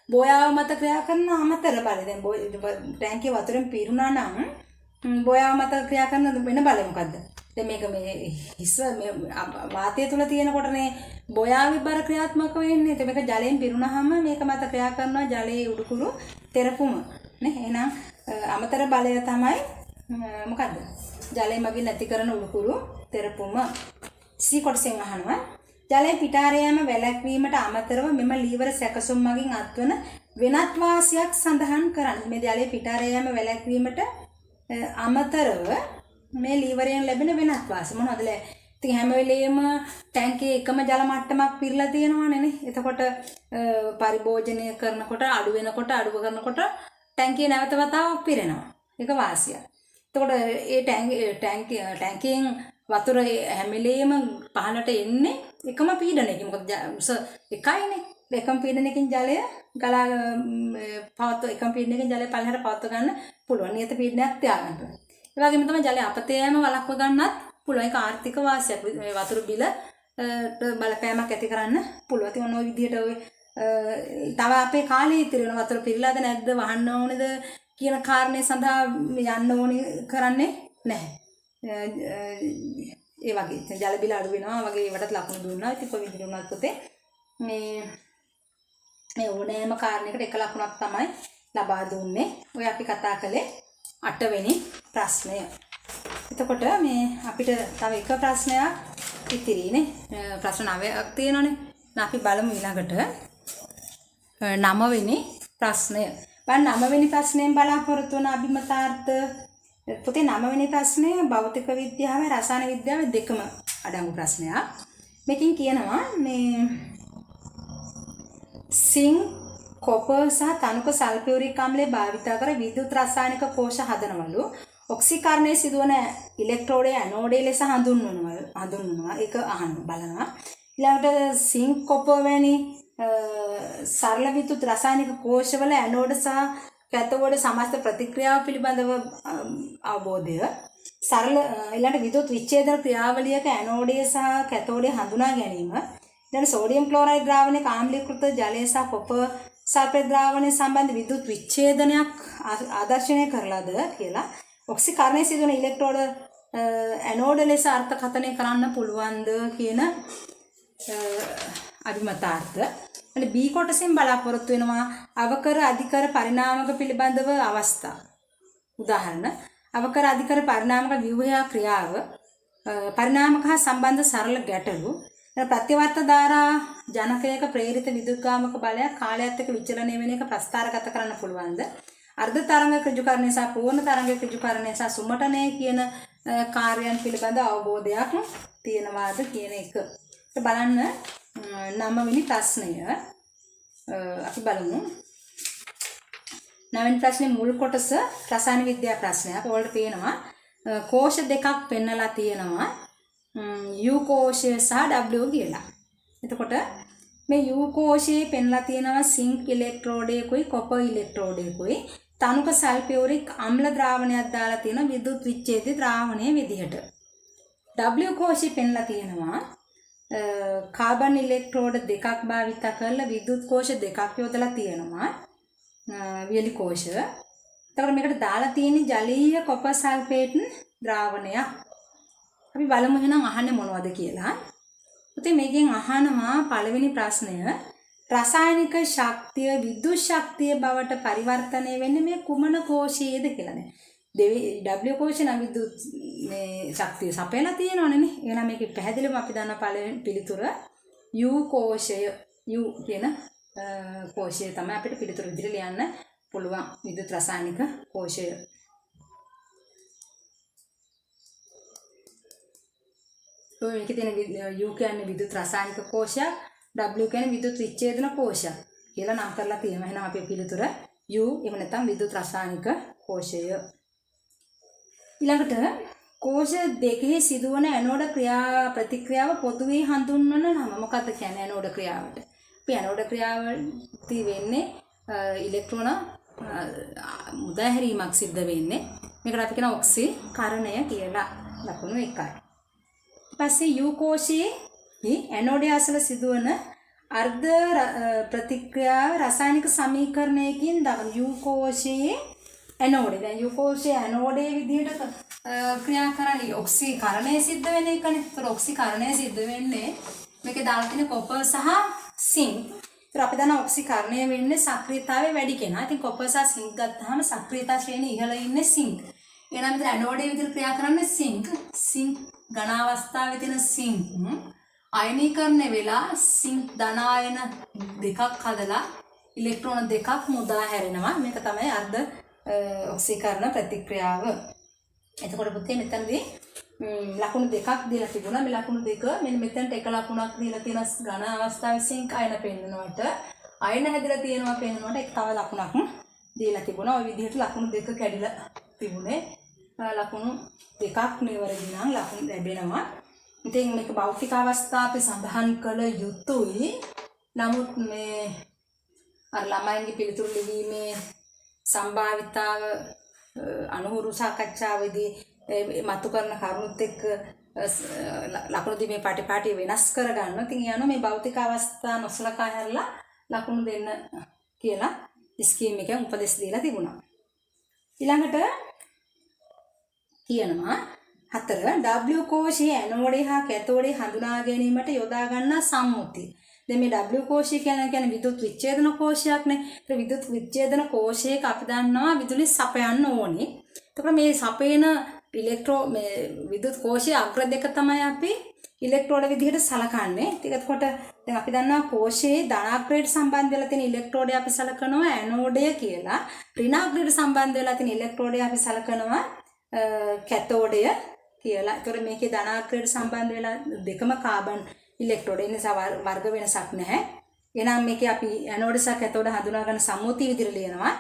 බෝයාව මත ක්‍රියා කරන අමතර බලය. දැන් ටැංකිය වතුරෙන් පිරුණා නම් බෝයාව මත ක්‍රියා කරන වෙන බලය මොකද්ද? දැන් මේක මේ හිස් වාතය තුල තියෙනකොටනේ බෝයාවි බර ක්‍රියාත්මක වෙන්නේ. ඒත් මේක ජලයෙන් පිරුණාම මේක මත ක්‍රියා කරනවා ජලයේ උඩුකුරු තෙරපුම නේ. එහෙනම් අමතර බලය තමයි මොකද්ද? ජලය මගින් නැති කරන උඩුකුරු තෙරපුම. C කොටසෙන් අහනවා ජලය පිටාර යාම වැළැක්වීමට අමතරව මෙම ලීවර සැකසුම් මගින් අත්වන වෙනත් වාසියක් සඳහන් කරන්න. මේ ජලය පිටාර යාම වැළැක්වීමට අමතරව මේ ලීවරයෙන් ලැබෙන වෙනත් වාසිය මොනවද? ඉතින් හැම වෙලෙම ටැංකියේ එකම ජල මට්ටමක් පිරලා තියෙනවනේ නේ. එතකොට පරිභෝජනය කරනකොට අඩු වෙනකොට අඩු කරනකොට ටැංකිය නැවත වතාවක් පිරෙනවා. ඒක වාසියක්. එතකොට ඒ ටැංකියෙන් වතුර හැම වෙලෙම පහළට එන්නේ එකම පීඩනයකින්. මොකද එකයිනේ. එකම පීඩනයකින් ජලය ගලා පවත්ව එකම පීඩනයකින් ජලය පල්ලෙහාට පවත්ව ගන්න පුළුවන්. නියත පීඩනයක් තියාගන්න. ඒ වගේම තමයි ජලය අපතේම වළක්ව ගන්නත් පුළුවන්. ඒක ආර්ථික වාසියක්. මේ වතුර බිල බලපෑමක් ඇති කරන්න පුළුවන්. ඉතින් ඔය විදිහට ඔය තව අපේ කාලේ ඉතිරි වෙන වතුර පිරලාද නැද්ද වහන්න ඕනේද කියන කාරණේ සඳහා යන්න ඕනි කරන්නේ නැහැ. ඒ වගේ ජල බිල අඩු වෙනවා වගේ ඒවටත් ලකුණු දුන්නා. ඉතින් කොයි විදිහට වුණත් පොතේ මේ ඕනෑම කාරණයකට එක ලකුණක් තමයි ලබා දුන්නේ. ඔය අපි කතා කළේ 8 වෙනි ප්‍රශ්නය. එතකොට මේ අපිට තව එක ප්‍රශ්නයක් ඉතිරිනේ. ප්‍රශ්න 9ක් තියෙනවානේ. අපි බලමු ඊළඟට 9 වෙනි ප්‍රශ්නය. බලන්න 9 වෙනි ප්‍රශ්නයෙන් බලාපොරොත්තු වන අභිමතාර්ථ පොතේ 9 වෙනි ප්‍රශ්නය භෞතික විද්‍යාව රසායන විද්‍යාව දෙකම අඩංගු ප්‍රශ්නයක්. මේකෙන් කියනවා මේ සිංක් කොපර් සහ තනුක සල්ෆියුරික් ආම්ලය භාවිත කර විද්‍යුත් රසායනික කෝෂ හදනවලු. ඔක්සිකරණය සිදුවන ඉලෙක්ට්‍රෝඩයේ ඇනෝඩය ලෙස හඳුන්වනවා. ඒක අහන්න බලනවා. ඊළඟට සිංක් කොපර් වැනි සරල විද්‍යුත් රසායනික කෝෂවල ඇනෝඩ සහ කැතෝඩ සමස්ත ප්‍රතික්‍රියාව පිළිබඳව අවබෝධය. සරල ඊළඟට විද්‍යුත් විච්ඡේදන ක්‍රියාවලියක ඇනෝඩය සහ කැතෝඩය හඳුනා ගැනීම. ඊළඟට සෝඩියම් ක්ලෝරයිඩ් ද්‍රාවණයක ආම්ලීකృత ජලය සහ කොපර් සල්ෆේට් ද්‍රාවණය සම්බන්ධ විද්‍යුත් විච්ඡේදනයක් ආදර්ශනය කරලාද කියලා. ඔක්සිකරණය සිදුවන ඉලෙක්ට්‍රෝඩ ඇනෝඩ ලෙස අර්ථකථනය කරන්න පුළුවන්ද කියන අභිමතාර්ථ. B කොටසෙන් බලාපොරොත්තු වෙනවා අවකර අධිකර පරිණාමක පිළිබඳව අවස්ථා. උදාහරණ අවකර අධිකර පරිණාමක ව්‍යුහය ක්‍රියාව පරිණාමක හා සම්බන්ධ සරල ගැටලු ප්‍රතිවර්ත ධාරා ජනකයක ප්‍රේරිත විදුලිකාමක බලයක් කාලයත් එක්ක විචලනය වෙන එක ප්‍රස්ථාරගත කරන්න පුළුවන්ද? අර්ධ තරංග ඍජුකරණය සහ පූර්ණ තරංග ඍජුකරණය සහ සුමටනය කියන කාර්යයන් පිළිබඳ අවබෝධයක් තියෙනවාද කියන එක. බලන්න 9 වෙනි ප්‍රශ්නය අපි බලමු. 9 වෙනි ප්‍රශ්නේ මුල් කොටස රසායන විද්‍යා ප්‍රශ්නයක්. ඔයාලට පේනවා කෝෂ දෙකක් පෙන්නලා තියෙනවා. U කෝෂය සහ W කියලා. එතකොට මේ U කෝෂයේ පෙන්නලා තියෙනවා සිංක් ඉලෙක්ට්‍රෝඩයකුයි කොපර් ඉලෙක්ට්‍රෝඩයකුයි තනුක සල්ෆියුරික් අම්ල ද්‍රාවණයක් දාලා තියෙන විද්‍යුත් විච්ඡේදී ද්‍රාවණයේ විදිහට. W කෝෂයේ පෙන්නලා තියෙනවා කාබන් ඉලෙක්ට්‍රෝඩ දෙකක් භාවිත කරලා විද්‍යුත් කෝෂ දෙකක් යොදලා තියෙනවා. වියලි කෝෂ. එතකොට මේකට දාලා තියෙන ජලීය කොපර් සල්ෆේට් ද්‍රාවණයක්. අපි බලමු එහෙනම් අහන්නේ මොනවද කියලා. ඉතින් මේකෙන් අහනවා පළවෙනි ප්‍රශ්නය රසායනික ශක්තිය විද්‍යුත් ශක්තිය බවට පරිවර්තනය වෙන්නේ මේ කුමන කෝෂයේද කියලානේ. W කෝෂේ නම් විද්‍යුත් මේ ශක්තිය සපයලා තියෙනවනේ නේ. එහෙනම් මේක පැහැදිලිවම අපි දන්න පළවෙනි පිළිතුර U කෝෂය. U කියන කෝෂය තමයි අපිට පිළිතුරු විදිහට ලියන්න පුළුවන් විද්‍යුත් රසායනික කෝෂය. මේකේ තියෙන U කියන්නේ විද්‍යුත් රසායනික කෝෂයක්, W කියන්නේ විද්‍යුත් විච්ඡේදන කෝෂයක් කියලා නම් කරලා තියෙනවා. එහෙනම් අපේ පිළිතුර U එහෙම නැත්නම් විද්‍යුත් රසායනික කෝෂය. ඊළඟට කෝෂ දෙකෙහි සිදුවන ඇනෝඩ ප්‍රතික්‍රියාව පොදුවේ හඳුන්වන නම මොකක්ද කියන්නේ ඇනෝඩ ක්‍රියාවට? අපි ඇනෝඩ ක්‍රියාවදී වෙන්නේ ඉලෙක්ට්‍රෝන මුදාහැරීමක් සිද්ධ වෙන්නේ. මේකට අපි කියන ඔක්සිකරණය කියලා. ලකුණු 1යි. ඊපස්සේ U කෝෂයේ ඇනෝඩය අසල සිදුවන අර්ධ ප්‍රතික්‍රියාව රසායනික සමීකරණයකින් දක්වන යු කෝෂයේ ඇනෝඩේ. දැන් යු කෝෂයේ ඇනෝඩේ විදිහට ක්‍රියා කරන්නේ ඔක්සිකරණය සිද්ධ වෙන එකනේ. ඒතර ඔක්සිකරණය සිද්ධ වෙන්නේ මේකේ දාලා තියෙන කොපර් සහ සිංක්. ඒතර අපි දන්නා ඔක්සිකරණය වෙන්නේ සක්‍රියතාවය වැඩි කෙනා. ඉතින් කොපර් සහ සිංක් ගත්තාම සක්‍රියතා ශ්‍රේණිය ඉහළ ඉන්නේ සිංක්. එහෙනම් මෙතන ඇනෝඩේ විදිහට ක්‍රියා කරන්නේ සිංක්. සිංක් ඝන අවස්ථාවේ තියෙන සිංක් අයනීකරණය වෙලා සිංක් ධන ආයන දෙකක් හදලා ඉලෙක්ට්‍රෝන දෙකක් මුදා හැරෙනවා. මේක තමයි අර්ධ ඔක්සීකරණ ප්‍රතික්‍රියාව. එතකොට පුතේ මෙතනදී ලකුණු දෙකක් දීලා තිබුණා. මේ ලකුණු දෙක මෙන්න මෙතනට එක ලකුණක් දීලා තියෙන ඝන අවස්ථාවේ සිංක් අයන පෙන්නනකොට අයන හැදලා තියෙනවා පෙන්නනකොට එක තව ලකුණක් දීලා තිබුණා. ওই විදිහට ලකුණු දෙක කැඩිලා තිබුණේ. ලකුණු දෙකක් නිවැරදි නම් ලකුණු ලැබෙනවා. ඉතින් මේක භෞතික අවස්ථා අපි සඳහන් කළ යුතුයි. නමුත් මේ අර ළමයින්ගේ පිළිතුරු ලිවීමේ සම්භාවිතාව අනුහුරු සාකච්ඡාවේදී මතු කරන කරුණුත් එක්ක ලකුණු දීමේ පාටි වෙනස් කරගන්න. ඉතින් යනවා මේ භෞතික අවස්ථා නොසලකා හැරලා ලකුණු දෙන්න කියලා ස්කීම් එකෙන් උපදෙස් දීලා තිබුණා. ඊළඟට කියනවා 4 W කෝෂයේ ඇනෝඩේ හා කැතෝඩේ හඳුනා ගැනීමට යොදා ගන්නා සම්මුතිය. දැන් මේ W කෝෂය කියන්නේ විදුලි විච්ඡේදන කෝෂයක්නේ. ඒ විදුලි විච්ඡේදන කෝෂයක අපි දන්නවා විදුලි සපයන්න ඕනේ. එතකොට මේ සපයන මේ විදුලි කෝෂයේ අග්‍ර දෙක තමයි අපි ඉලෙක්ට්‍රෝඩ විදිහට සලකන්නේ. එතකොට දැන් අපි දන්නවා කෝෂයේ ධනාග්‍රයට සම්බන්ධ වෙලා තියෙන ඉලෙක්ට්‍රෝඩය අපි සලකනවා ඇනෝඩය කියලා. ඍණාග්‍රයට සම්බන්ධ වෙලා තියෙන ඉලෙක්ට්‍රෝඩය අපි සලකනවා කැතෝඩය කියලා. ඒතකොට මේකේ ධනාග්‍රයට සම්බන්ධ වෙලා දෙකම කාබන් ඉලෙක්ට්‍රෝඩ. ඒ නිසා වර්ග වෙනසක් නැහැ. එහෙනම් මේකේ අපි ඇනෝඩ සහ කැතෝඩ හඳුනා ගන්න සම්මුතිය විදිහට ලියනවා.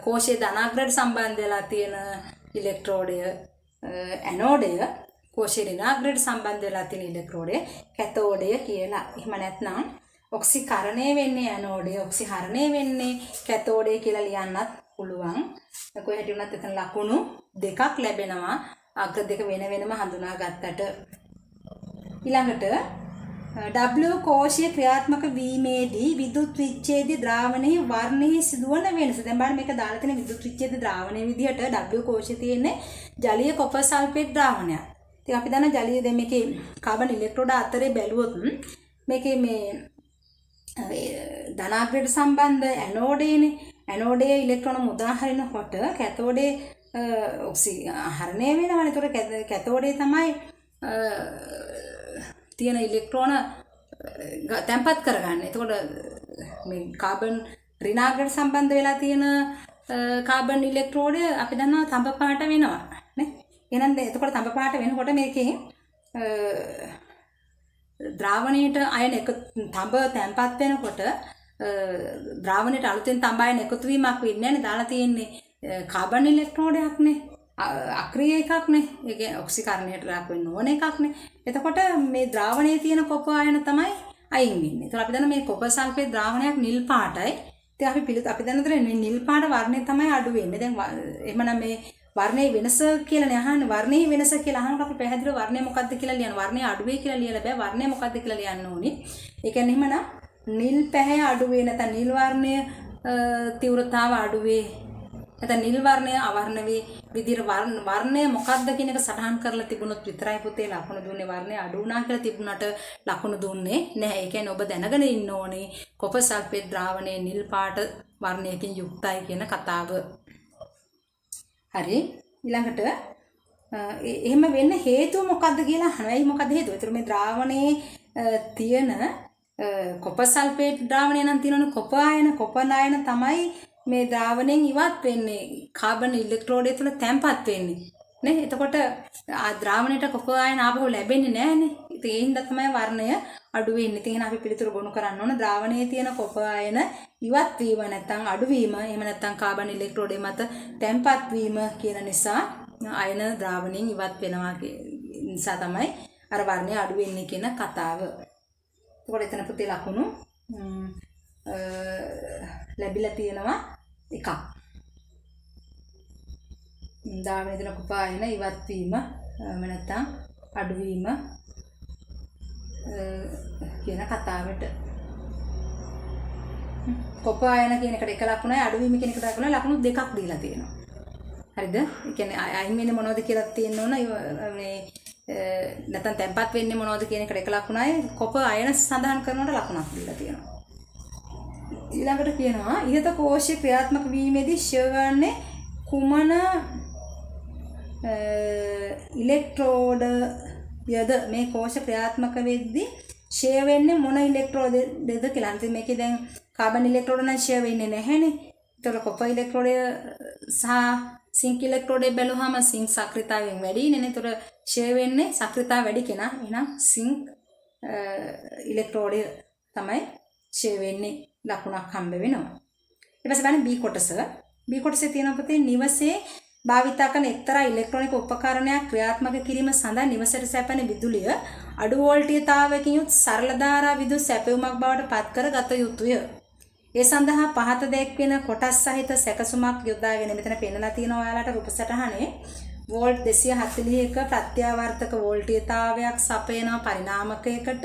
කෝෂයේ ධනාග්‍රයට සම්බන්ධ වෙලා තියෙන ඉලෙක්ට්‍රෝඩය ඇනෝඩය, කෝෂයේ ඍණාග්‍රයට සම්බන්ධ වෙලා තියෙන ඉලෙක්ට්‍රෝඩය කැතෝඩය කියලා. එහෙම නැත්නම් ඔක්සිකරණය වෙන්නේ ඇනෝඩය, ඔක්සිහරණය වෙන්නේ කැතෝඩය කියලා ලියන්නත් පුළුවන්. කොහේට වුණත් එතන ලකුණු දෙකක් ලැබෙනවා අග්‍ර දෙක වෙන වෙනම හඳුනා ගත්තට. ඊළඟට W කෝෂයේ ක්‍රියාත්මක වීමේදී විදුලි විච්ඡේද ද්‍රාවණයේ වර්ණයේ සිදුවන වෙනස. දැන් බලන්න මේක දාලා තියෙන විදුලි විච්ඡේද ද්‍රාවණයේ විදිහට W කෝෂයේ තියෙන්නේ ජලීය කොපර් සල්ෆේට් ද්‍රාවණයක්. ඉතින් අපි දන්න ජලීය දැන් මේකේ කාබන් ඉලෙක්ට්‍රෝඩ අතරේ බැලුවොත් මේකේ මේ ධනාග්‍රයට සම්බන්ධ ඇනෝඩේනේ. ඇනෝඩේ ඉලෙක්ට්‍රෝන මුදා හරිනකොට කැතෝඩේ ඔක්සිහරණය වෙනවනේ. ඒතකොට කැතෝඩේ තමයි තියෙන ඉලෙක්ට්‍රෝන තැම්පත් කරගන්න. එතකොට මේ කාබන් ඍණාග්‍රයට සම්බන්ධ වෙලා තියෙන කාබන් ඉලෙක්ට්‍රෝඩය අපි දන්නවා තඹ පාට වෙනවා නේ. එහෙනම් එතකොට තඹ පාට වෙනකොට මේකේ ද්‍රාවණයට අයන එක තඹ තැම්පත් වෙනකොට ද්‍රාවණයට අලුතෙන් තඹ අයන එකතු වීමක් වෙන්නේ නැහැ නේ. දාලා තියෙන්නේ කාබන් ඉලෙක්ට්‍රෝඩයක්නේ. අක්‍රීය එකක්නේ. ඒක ඔක්සිකරණයට ලක් වෙන්න ඕන එකක්නේ. එතකොට මේ ද්‍රාවණයේ තියෙන කොපර් ආයන තමයි අයින් වෙන්නේ. ඒතකොට අපි දන්න මේ කොපර් සල්ෆේට් ද්‍රාවණයක් නිල් පාටයි. ඉතින් අපි දන්නතර නිල් පාට වර්ණය තමයි අඩු වෙන්නේ. දැන් එහෙමනම් මේ වර්ණයේ වෙනස කියලා අහන්නේ. වර්ණයේ වෙනස කියලා අහනකොට අපි පැහැදිලිව වර්ණය මොකක්ද කියලා ලියන්න. වර්ණය අඩු වෙයි කියලා ලියලා බෑ. වර්ණය මොකක්ද කියලා ලියන්න ඕනේ. ඒ කියන්නේ එහෙමනම් නිල් පැහැ අඩු වෙයි නැත්නම් නිල් වර්ණය තීව්‍රතාව අඩු වෙයි. නැත්නම් නිල් වර්ණය අවර්ණ වේ විදිහට වර්ණය මොකක්ද කියන එක සටහන් කරලා තිබුණොත් විතරයි පුතේ ලකුණු දුන්නේ. වර්ණය අඩු වුණා කියලා තිබුණාට ලකුණු දුන්නේ නැහැ. ඒ කියන්නේ ඔබ දැනගෙන ඉන්න ඕනේ කොපර් සල්ෆේට් ද්‍රාවණයේ නිල් පාට වර්ණයකින් යුක්තයි කියන කතාව. හරි. ඊළඟට එහෙම වෙන්න හේතුව මොකක්ද කියලා අහනවා. ඇයි මොකක්ද හේතුව? ඒතර මේ ද්‍රාවණයේ තියෙන කොපර් සල්ෆේට් ද්‍රාවණය නම් තියෙනවනේ කොපර් ආයන තමයි මේ ද්‍රාවණයෙන් ඉවත් වෙන්නේ. කාබන් ඉලෙක්ට්‍රෝඩය තුළ තැම්පත් වෙන්නේ නේ. එතකොට ද්‍රාවණයට කොපර් ආයන ආපහු ලැබෙන්නේ නැහනේ. ඉතින් ඒ හින්දා තමයි වර්ණය අඩු වෙන්නේ. ඉතින් එහෙනම් අපි පිළිතුරු ගොනු කරන්න ඕන ද්‍රාවණයේ තියෙන කොපර් ආයන ඉවත් වීම නැත්නම් අඩු වීම, එහෙම නැත්නම් කාබන් ඉලෙක්ට්‍රෝඩය මත තැම්පත් වීම කියන නිසා ආයන ද්‍රාවණයෙන් ඉවත් වෙනවා නිසා තමයි අර වර්ණය අඩු වෙන්නේ කියන කතාව. එතකොට එතන පුතේ ලකුණු ලැබිලා තියෙනවා එකක්. ද්‍රාවණයේ තියෙන කොපර් ආයන ඉවත් වීම නැත්නම් අඩු වීම කියන කතාවට. කොප ආයන කියන එකට එක ලකුණයි අඩුවීම කියන එකට ලකුණු දෙකක් දීලා තියෙනවා. හරිද? ඒ කියන්නේ අයින් වෙන්නේ මොනවද කියලා තියෙන්න ඕන. මේ නැත්නම් තැම්පත් වෙන්නේ මොනවද කියන එකට එක ලකුණයි කොප ආයන සඳහන් කරනකොට ලකුණක් දීලා තියෙනවා. ඊළඟට කියනවා ඉහත කෝෂය ක්‍රියාත්මක වීමේදී ෂ ගන්නේ කුමන ඉලෙක්ට්‍රෝඩ යද මේ කෝෂ ක්‍රියාත්මක වෙද්දී ෂේ වෙන්නේ මොන ඉලෙක්ට්‍රෝඩද කියලා. ඉතින් මේකේ දැන් කාබන් ඉලෙක්ට්‍රෝඩ නම් ෂේ වෙන්නේ නැහැනේ. ඒතකොට කොපර් ඉලෙක්ට්‍රෝඩය සහ සිංක් ඉලෙක්ට්‍රෝඩය බැලුවාම සිංක් සක්‍රියතාවයෙන් වැඩිනේ. ඒතකොට ෂේ වෙන්නේ සක්‍රියතාව වැඩි කෙනා. එහෙනම් සිංක් ඉලෙක්ට්‍රෝඩය තමයි ෂේ වෙන්නේ. ලකුණක් හම්බ වෙනවා. ඊට පස්සේ බලන්න B කොටස. B කොටසේ තියෙන පොතේ නිවසේ භාවිතා කරන එක්තරා ඉලෙක්ට්‍රොනික උපකරණයක් ක්‍රියාත්මක කිරීම සඳහා නිවසට සැපෙන විදුලිය අඩු වෝල්ටීයතාවයකින් යුත් සරල ධාරා විදුලි සැපයුමක් බවට පත් කර ගත යුතුය. ඒ සඳහා පහත දැක්වෙන කොටස් සහිත සැකසුමක් යොදාගෙන මෙතන පෙන්නලා තියෙනවා ඔයාලට රූප සටහනේ වෝල්ට් 241 ප්‍රත්‍යාවර්තක වෝල්ටීයතාවයක් සපයන පරිණාමකයකට.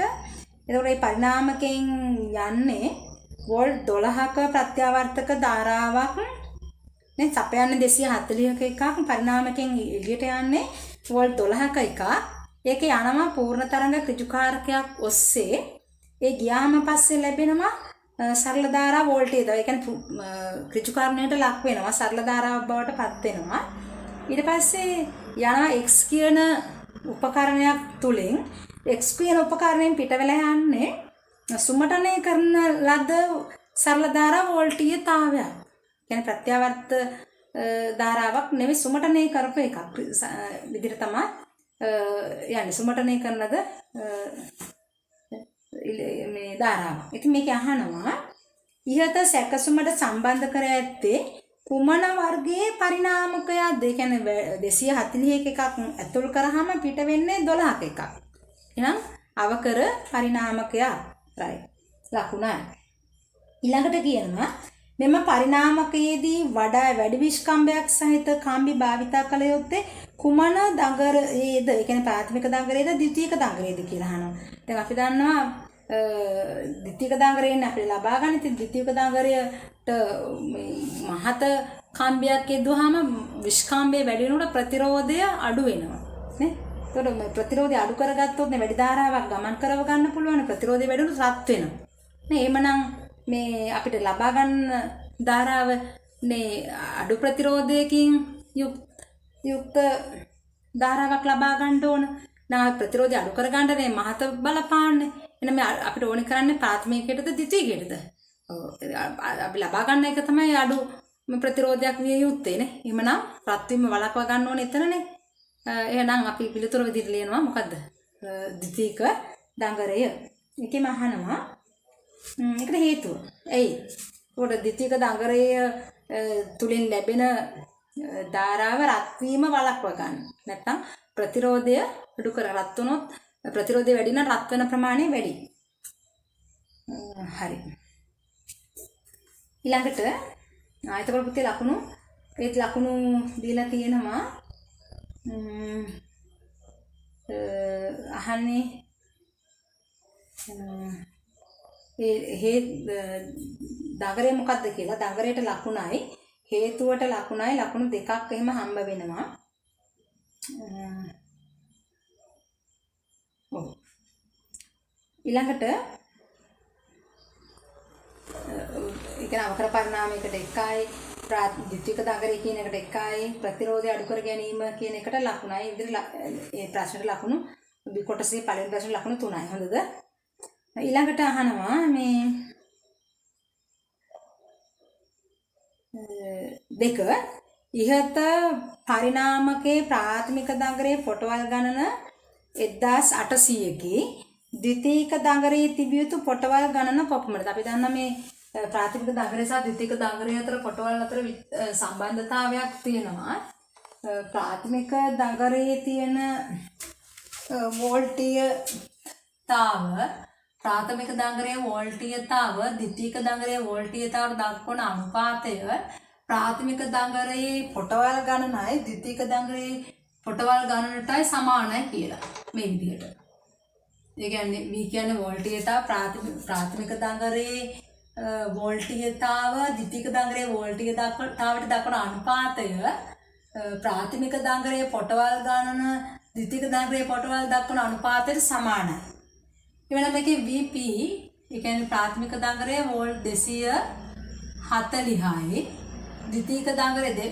එතකොට මේ පරිණාමකයෙන් යන්නේ වෝල්ට් 12ක ප්‍රත්‍යාවර්තක ධාරාවක් නේ සපයන්නේ 240ක එකක් පරිණාමකයෙන් එළියට යන්නේ වෝල්ට් 12ක එකක්. ඒක යනවා පූර්ණ තරංග ඍජුකාරකයක් ඔස්සේ. ඒ ගියාම පස්සේ ලැබෙනවා සරල ධාරා වෝල්ටේජ්. ඒ කියන්නේ ඍජුකාරණයට ලක් වෙනවා සරල ධාරාවක් බවට පත් වෙනවා. ඊට පස්සේ යනවා x කියන උපකරණයක් තුලින් x කියන උපකරණයෙන් පිට වෙලා යන්නේ සුමටනය කරන ලද සරල ධාරා වෝල්ටීයතාවයක්. කියන්නේ ප්‍රත්‍යාවර්ත ධාරාවක් නෙවෙයි සුමටනය කරපු එකක් විදිහට තමයි යන්නේ සුමටනය කරන ලද මේ ධාරාවක්. ඉතින් මේක අහනවා ඉහත සැකසුමට සම්බන්ධ කර ඇත්තේ කුමන වර්ගයේ පරිණාමකයක්ද? ඒ කියන්නේ 241 එකක් ඇතුල් කරාම පිට වෙන්නේ 12ක එකක්. එහෙනම් අවකර පරිණාමකයක් right ලකුණයි. ඊළඟට කියනවා මෙම පරිණාමකයේදී වඩා වැඩි විස්කම්භයක් සහිත කාම්බි භාවිතා කළ යුත්තේ කුමන දඟරයේද? ඒ කියන්නේ ප්‍රාථමික දඟරයේද ද්විතීයික දඟරයේද කියලා අහනවා. දැන් අපි දන්නවා ද්විතීයික දඟරයෙන් අපිට ලබා ගන්න ඉතින් ද්විතීයික දඟරයට මහත කාම්බියක් යෙදුවාම විස්කම්භය වැඩි වෙනකොට ප්‍රතිරෝධය අඩු වෙනවා නේ. ඒතකොට මේ ප්‍රතිරෝධය අඩු කරගත්තොත් නේ වැඩි ධාරාවක් ගමන් කරව ගන්න පුළුවන්. ප්‍රතිරෝධය වැඩි වුණොත් රත් වෙනවා. නේ එහෙමනම් මේ අපිට ලබා ගන්න ධාරාව නේ අඩු ප්‍රතිරෝධයකින් යුක්ත ධාරාවක් ලබා ගන්න ඕන. නා ප්‍රතිරෝධය අඩු කර ගන්න නේ මහත බලපාන්නේ. එන මේ අපිට ඕනේ කරන්නේ ප්‍රාථමිකයටද ද්විතීයිකයටද? අපි ලබා ගන්න එක තමයි අඩු ප්‍රතිරෝධයක් විය යුත්තේ නේ. එහෙමනම් රත් වීම වළක්වා ගන්න ඕනේ එතනනේ. එහෙනම් අපි පිළිතුරු විදිහට ලියනවා මොකද්ද? ද්විතීයික දඟරය. ඒකෙම අහනවා ඒකට හේතුව. එයි. උඩ ද්විතීයික දඟරය තුලින් ලැබෙන ධාරාව රත් වීම වළක්වා ගන්න. නැත්නම් ප්‍රතිරෝධය අඩු කර රත් වුණොත් ප්‍රතිරෝධය වැඩි නම් රත් වෙන ප්‍රමාණය වැඩි. හරි. ඊළඟට ආයතන පුතේ ලකුණු ඒත් ලකුණු දීලා තියෙනවා අහන්නේ ඒ දඟරය මොකක්ද කියලා. දඟරයට ලකුණයි හේතුවට ලකුණයි ලකුණු දෙකක් එහෙම හම්බ වෙනවා. ඊළඟට ඒ කියන්නේ අවකර පරිණාමයකට එකයි ද්විතීයික දඟරය කියන එකට එකයි ප්‍රතිරෝධය අඩු කර ගැනීම කියන එකට ලකුණයි. ඒ ප්‍රශ්නෙට ලකුණු කොටසේ පළවෙනි ප්‍රශ්නෙට ලකුණු 3යි. හොඳද? ඊළඟට අහනවා මේ දෙක ඉහත පරිණාමකයේ ප්‍රාථමික දඟරයේ පොටවල් ගණන 1800කි ද්විතීයික දඟරයේ තිබිය යුතු පොටවල් ගණන කොපමණද? අපි දන්නා මේ ප්‍රාථමික දඟරය සහ ද්විතීයික දඟරය අතර පොටවල් අතර සම්බන්ධතාවයක් තියෙනවා. ප්‍රාථමික දඟරයේ තියෙන වෝල්ටීයතාව ප්‍රාථමික දඟරයේ වෝල්ටීයතාව ද්විතීයික දඟරයේ වෝල්ටීයතාවට දක්වන අනුපාතය ප්‍රාථමික දඟරයේ පොටවල් ගණනයි ද්විතීයික දඟරයේ පොටවල් ගණනටයි සමානයි කියලා මේ විදිහට. ඒ කියන්නේ V කියන්නේ වෝල්ටීයතාව ප්‍රාථමික දඟරයේ වෝල්ටීයතාව ද්විතීක දංගරයේ වෝල්ටීයතාවට දක්වන අනුපාතය ප්‍රාථමික දංගරයේ පොටවල් ගණන ද්විතීක දංගරයේ පොටවල් දක්වන අනුපාතයට සමානයි. එවනම් මේකේ VP ඒ කියන්නේ ප්‍රාථමික දංගරයේ වෝල්ට් 240යි ද්විතීක දංගරයේ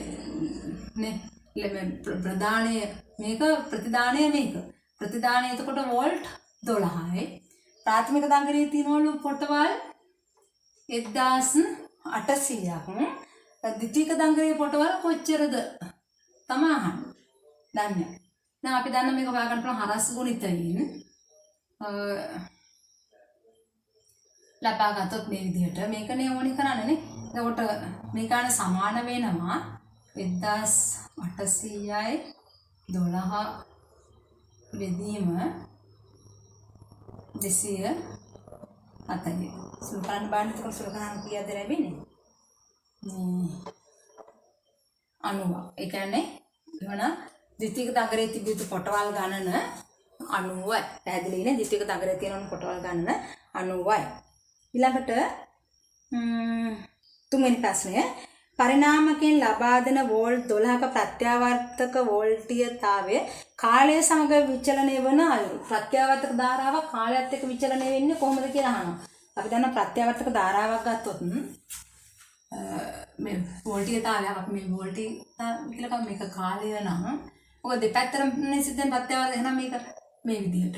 ප්‍රධානය මේක ප්‍රතිදානය මේක ප්‍රතිදානය එතකොට වෝල්ට් 12යි ප්‍රාථමික දංගරයේ තියෙනවලු පොටවල් 1800ක් ද්විතීක දංගරයේ පොටවල් කොච්චරද තමයි අහන්නේ. දන්නේ. දැන් අපි දන්න මේක හොයාගන්න පුළුවන් හරස් ගුණිතයෙන් ලබා ගත්තොත් මේ විදිහට මේකනේ ඕනි කරන්නේ නේ. එතකොට මේකන සමාන වෙනවා 1800යි 12 බෙදීම 240. සුළු කරන්න බෑනේ. ඒක සුළු කරන්න කීයද ලැබෙන්නේ? 90. ඒ කියන්නේ එවන ද්විතීක දංගරයේ තිබිච්ච පොටවල් ගණන 90යි. පැහැදිලි නේ? ද්විතීක දංගරයේ තියෙන පොටවල් ගණන 90යි. ඊළඟට තුන්වෙනි ප්‍රශ්නය පරිණාමකයෙන් ලබා දෙන වෝල්ට් 12ක ප්‍රත්‍යාවර්තක වෝල්ටීයතාවය කාලය සමග විචලනය වන අයුරු. ප්‍රත්‍යාවර්තක ධාරාව කාලයත් එක්ක විචලනය වෙන්නේ කොහොමද කියලා අහනවා. අපි දන්න ප්‍රත්‍යාවර්තක ධාරාවක් ගත්තොත් මේ වෝල්ටීයතාවයක් අපි මේ වෝල්ටීයතාව කියලා මේක කාලය නම් ඔය දෙපැත්තටම සිද්ධ වෙන ප්‍රත්‍යාවර්තක එහෙනම් මේක මේ විදිහට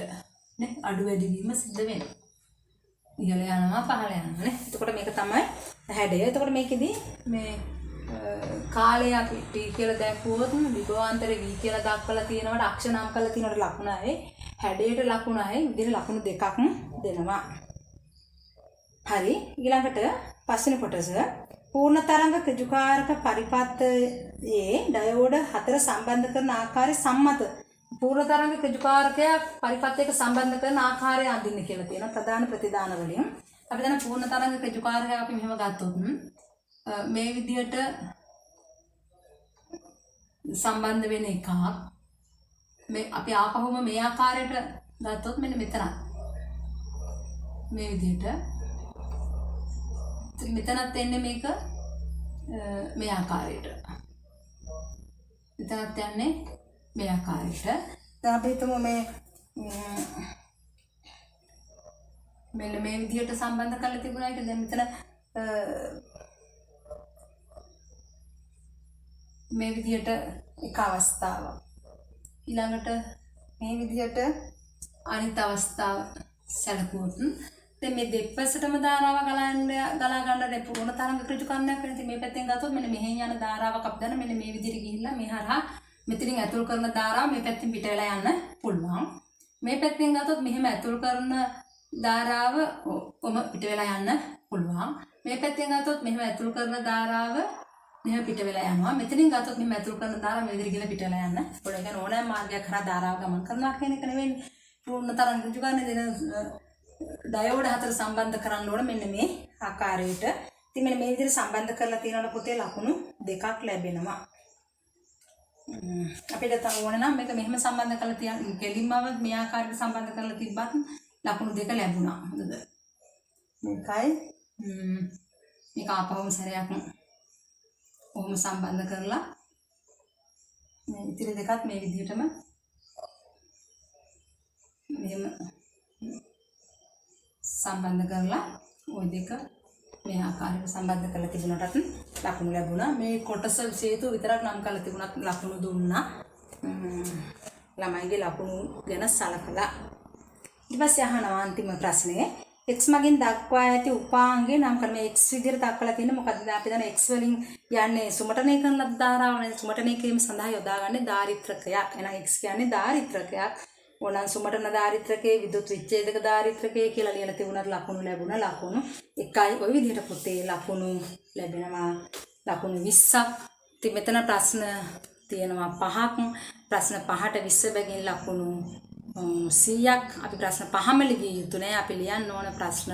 නේ අඩු වැඩි වීම සිද්ධ වෙනවා. ඉහළ යනවා පහළ යනවා නේ. එතකොට මේක තමයි හැඩය. එතකොට මේකෙදි මේ කාලය අපි t කියලා දැක්වුවොත් විභවාන්තරේ v කියලා දක්වලා තියෙනවට අක්ෂ නම් කරලා තියෙනවට ලකුණයි හැඩයට ලකුණයි විදිහට ලකුණු දෙකක් දෙනවා. හරි. ඊළඟට පස්වෙනි කොටස පූර්ණ තරංග ඍජුකාරක පරිපත්තයේ ඩයෝඩ 4 සම්බන්ධ කරන ආකාරය සම්මත පූර්ණ තරංග ඍජුකාරකයක් පරිපත්තයක සම්බන්ධ කරන ආකාරය අඳින්න කියලා තියෙනවා ප්‍රධාන ප්‍රතිදාන වලින්. අපි දන්න පූර්ණ තරංග ඍජුකාරකයක් අපි මෙහෙම ගත්තොත් මේ විදිහට සම්බන්ධ වෙන එකක් මේ අපි ආපහුම මේ ආකාරයට ගත්තොත් මෙන්න මෙතන මේ විදිහට මෙතනත් එන්නේ මේක මේ ආකාරයට මෙතනත් යන්නේ මේ ආකාරයට. දැන් අපි හිතමු මේ මෙන්න මේ විදිහට සම්බන්ධ කරලා තිබුණා ඒක දැන් මෙතන මේ විදිහට එක අවස්ථාවක් ඊළඟට මේ විදිහට අනිත් අවස්ථාව සැලකුවොත් දැන් මේ දෙපැත්තටම ධාරාව ගලා ගන්න පූර්ණ තරංග ඍජුකරණයක් වෙන ඉතින් මේ පැත්තෙන් ගත්තොත් මෙන්න මෙහෙන් යන ධාරාවක් අපි දන්න මෙන්න මේ විදිහට ගිහිල්ලා මේ හරහා මෙතනින් ඇතුල් කරන ධාරාව මේ පැත්තෙන් පිට වෙලා යන්න පුළුවන්. මේ පැත්තෙන් ගත්තොත් මෙහෙම ඇතුල් කරන ධාරාව ඔම පිට වෙලා යන්න පුළුවන්. මේ පැත්තෙන් ගත්තොත් මෙහෙම ඇතුල් කරන ධාරාව මෙහෙම පිට වෙලා යනවා. මෙතනින් ගත්තොත් මෙහෙම ඇතුල් කරන ධාරාව මේ විදිහට ගිහලා පිට වෙලා යන්න පුළුවන්. ඒ කියන්නේ ඕනෑම මාර්ගයක් කරා ධාරාව ගමන් කරනවා කියන එක නෙවෙයි. පූර්ණ තරංග ඍජුකරණය දෙන ඩයෝඩ 4 සම්බන්ධ කරන්න ඕන මෙන්න මේ ආකාරයට. ඉතින් මෙන්න මේ විදිහට සම්බන්ධ කරලා තියෙනකොට පුතේ ලකුණු දෙකක් ලැබෙනවා. අපිට ඕන නම් මේක මෙහෙම සම්බන්ධ කරලා තියන්න කෙලින්මව මේ ආකාරයට සම්බන්ධ කරලා තිබ්බත් ලකුණු දෙක ලැබුණා. හොඳද? මේකයි මේක ආපහුම සැරයක් ඔහොම සම්බන්ධ කරලා මේ ඉතිරි දෙකත් මේ විදිහටම මෙහෙම සම්බන්ධ කරලා ওই දෙක මේ ආකාරයට සම්බන්ධ කරලා තිබුණාටත් ලකුණු ලැබුණා. මේ කොටස විශේෂව විතරක් නම් කරලා තිබුණත් ලකුණු දුන්නා. ළමයිගේ ලකුණු ගැන සලකලා. ඊට පස්සේ අහනවා අන්තිම ප්‍රශ්නේ x මගින් දක්වා ඇති උපාංගය නම් කරන x විදිහට දක්වලා තියෙන මොකද්ද? අපි දන්න x වලින් යන්නේ සුමටනය කරන ධාරාවනේ. සුමටනය කිරීම සඳහා යොදාගන්නේ ධාරිත්‍රකයක්. එහෙනම් x කියන්නේ ධාරිත්‍රකයක්. ඕනනම් සුමටන ධාරිත්‍රකයේ විදුත් විච්ඡේදක ධාරිත්‍රකයේ කියලා ලියලා තිබුණාට ලකුණු ලැබුණා. ලකුණු 1යි. ওই විදිහට පුතේ ලකුණු ලැබෙනවා. ලකුණු 20ක්. ඉතින් මෙතන ප්‍රශ්න තියෙනවා 5ක්. ප්‍රශ්න 5ට 20 බැගින් ලකුණු 100ක්. අපි ප්‍රශ්න 5ම ලිවිය යුතු නෑ. අපි ලියන්න ඕන ප්‍රශ්න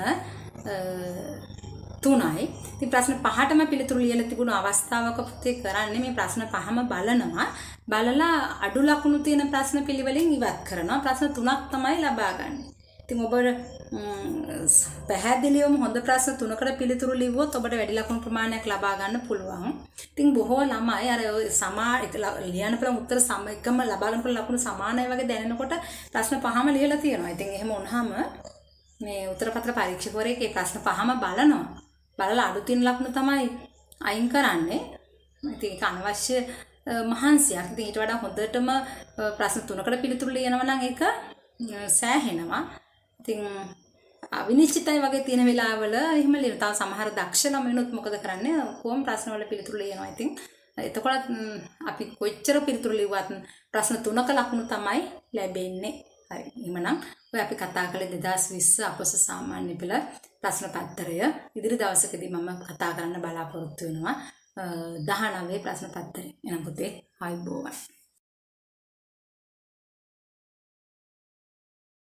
3යි. ඉතින් ප්‍රශ්න 5ටම පිළිතුරු ලියලා තිබුණු අවස්ථාවක පුතේ කරන්නේ මේ ප්‍රශ්න 5ම බලනවා. බලලා අඩු ලකුණු තියෙන ප්‍රශ්න පිළිවෙලින් ඉවත් කරනවා. ප්‍රශ්න 3ක් තමයි ලබා ගන්න. ඉතින් ඔබට පැහැදිලිවම හොඳ ප්‍රශ්න 3කට පිළිතුරු ලිව්වොත් ඔබට වැඩි ලකුණු ප්‍රමාණයක් ලබා ගන්න පුළුවන්. ඉතින් බොහෝ ළමයි අර ලියන්න පුළුවන් උත්තර එකම ලබා ගන්න පුළුවන් ලකුණු සමානයි වගේ දැනෙනකොට ප්‍රශ්න පහම ලියලා තියෙනවා. ඉතින් එහෙම වුණාම මේ උත්තර පත්‍ර පරීක්ෂකවරයෙක් මේ ප්‍රශ්න පහම බලනවා. බලලා අඩු තියෙන ලකුණු තමයි අයින් කරන්නේ. ඉතින් ඒක අනවශ්‍ය මහන්සියක්. ඉතින් ඊට වඩා හොඳටම ප්‍රශ්න 3කට පිළිතුරු ලියනවා නම් ඒක සෑහෙනවා. ඉතින් අවිනිශ්චිතයි වගේ තියෙන වෙලාවල එහෙම ලියන. තව සමහර දක්ෂ ළමයිනුත් මොකද කරන්නේ? කොහොම ප්‍රශ්න වල පිළිතුරු ලියනවා. ඉතින් එතකොට අපි කොච්චර පිළිතුරු ලිව්වත් ප්‍රශ්න 3ක ලකුණු තමයි ලැබෙන්නේ. හරි. එහෙනම් ඔය අපි කතා කළේ 2020 අපොස සාමාන්‍ය පෙළ ප්‍රශ්න පත්‍රය. ඉදිරි දවසකදී මම කතා කරන්න බලාපොරොත්තු වෙනවා 19 ප්‍රශ්න පත්‍රය. එනම් පුතේ ආයුබෝවන්.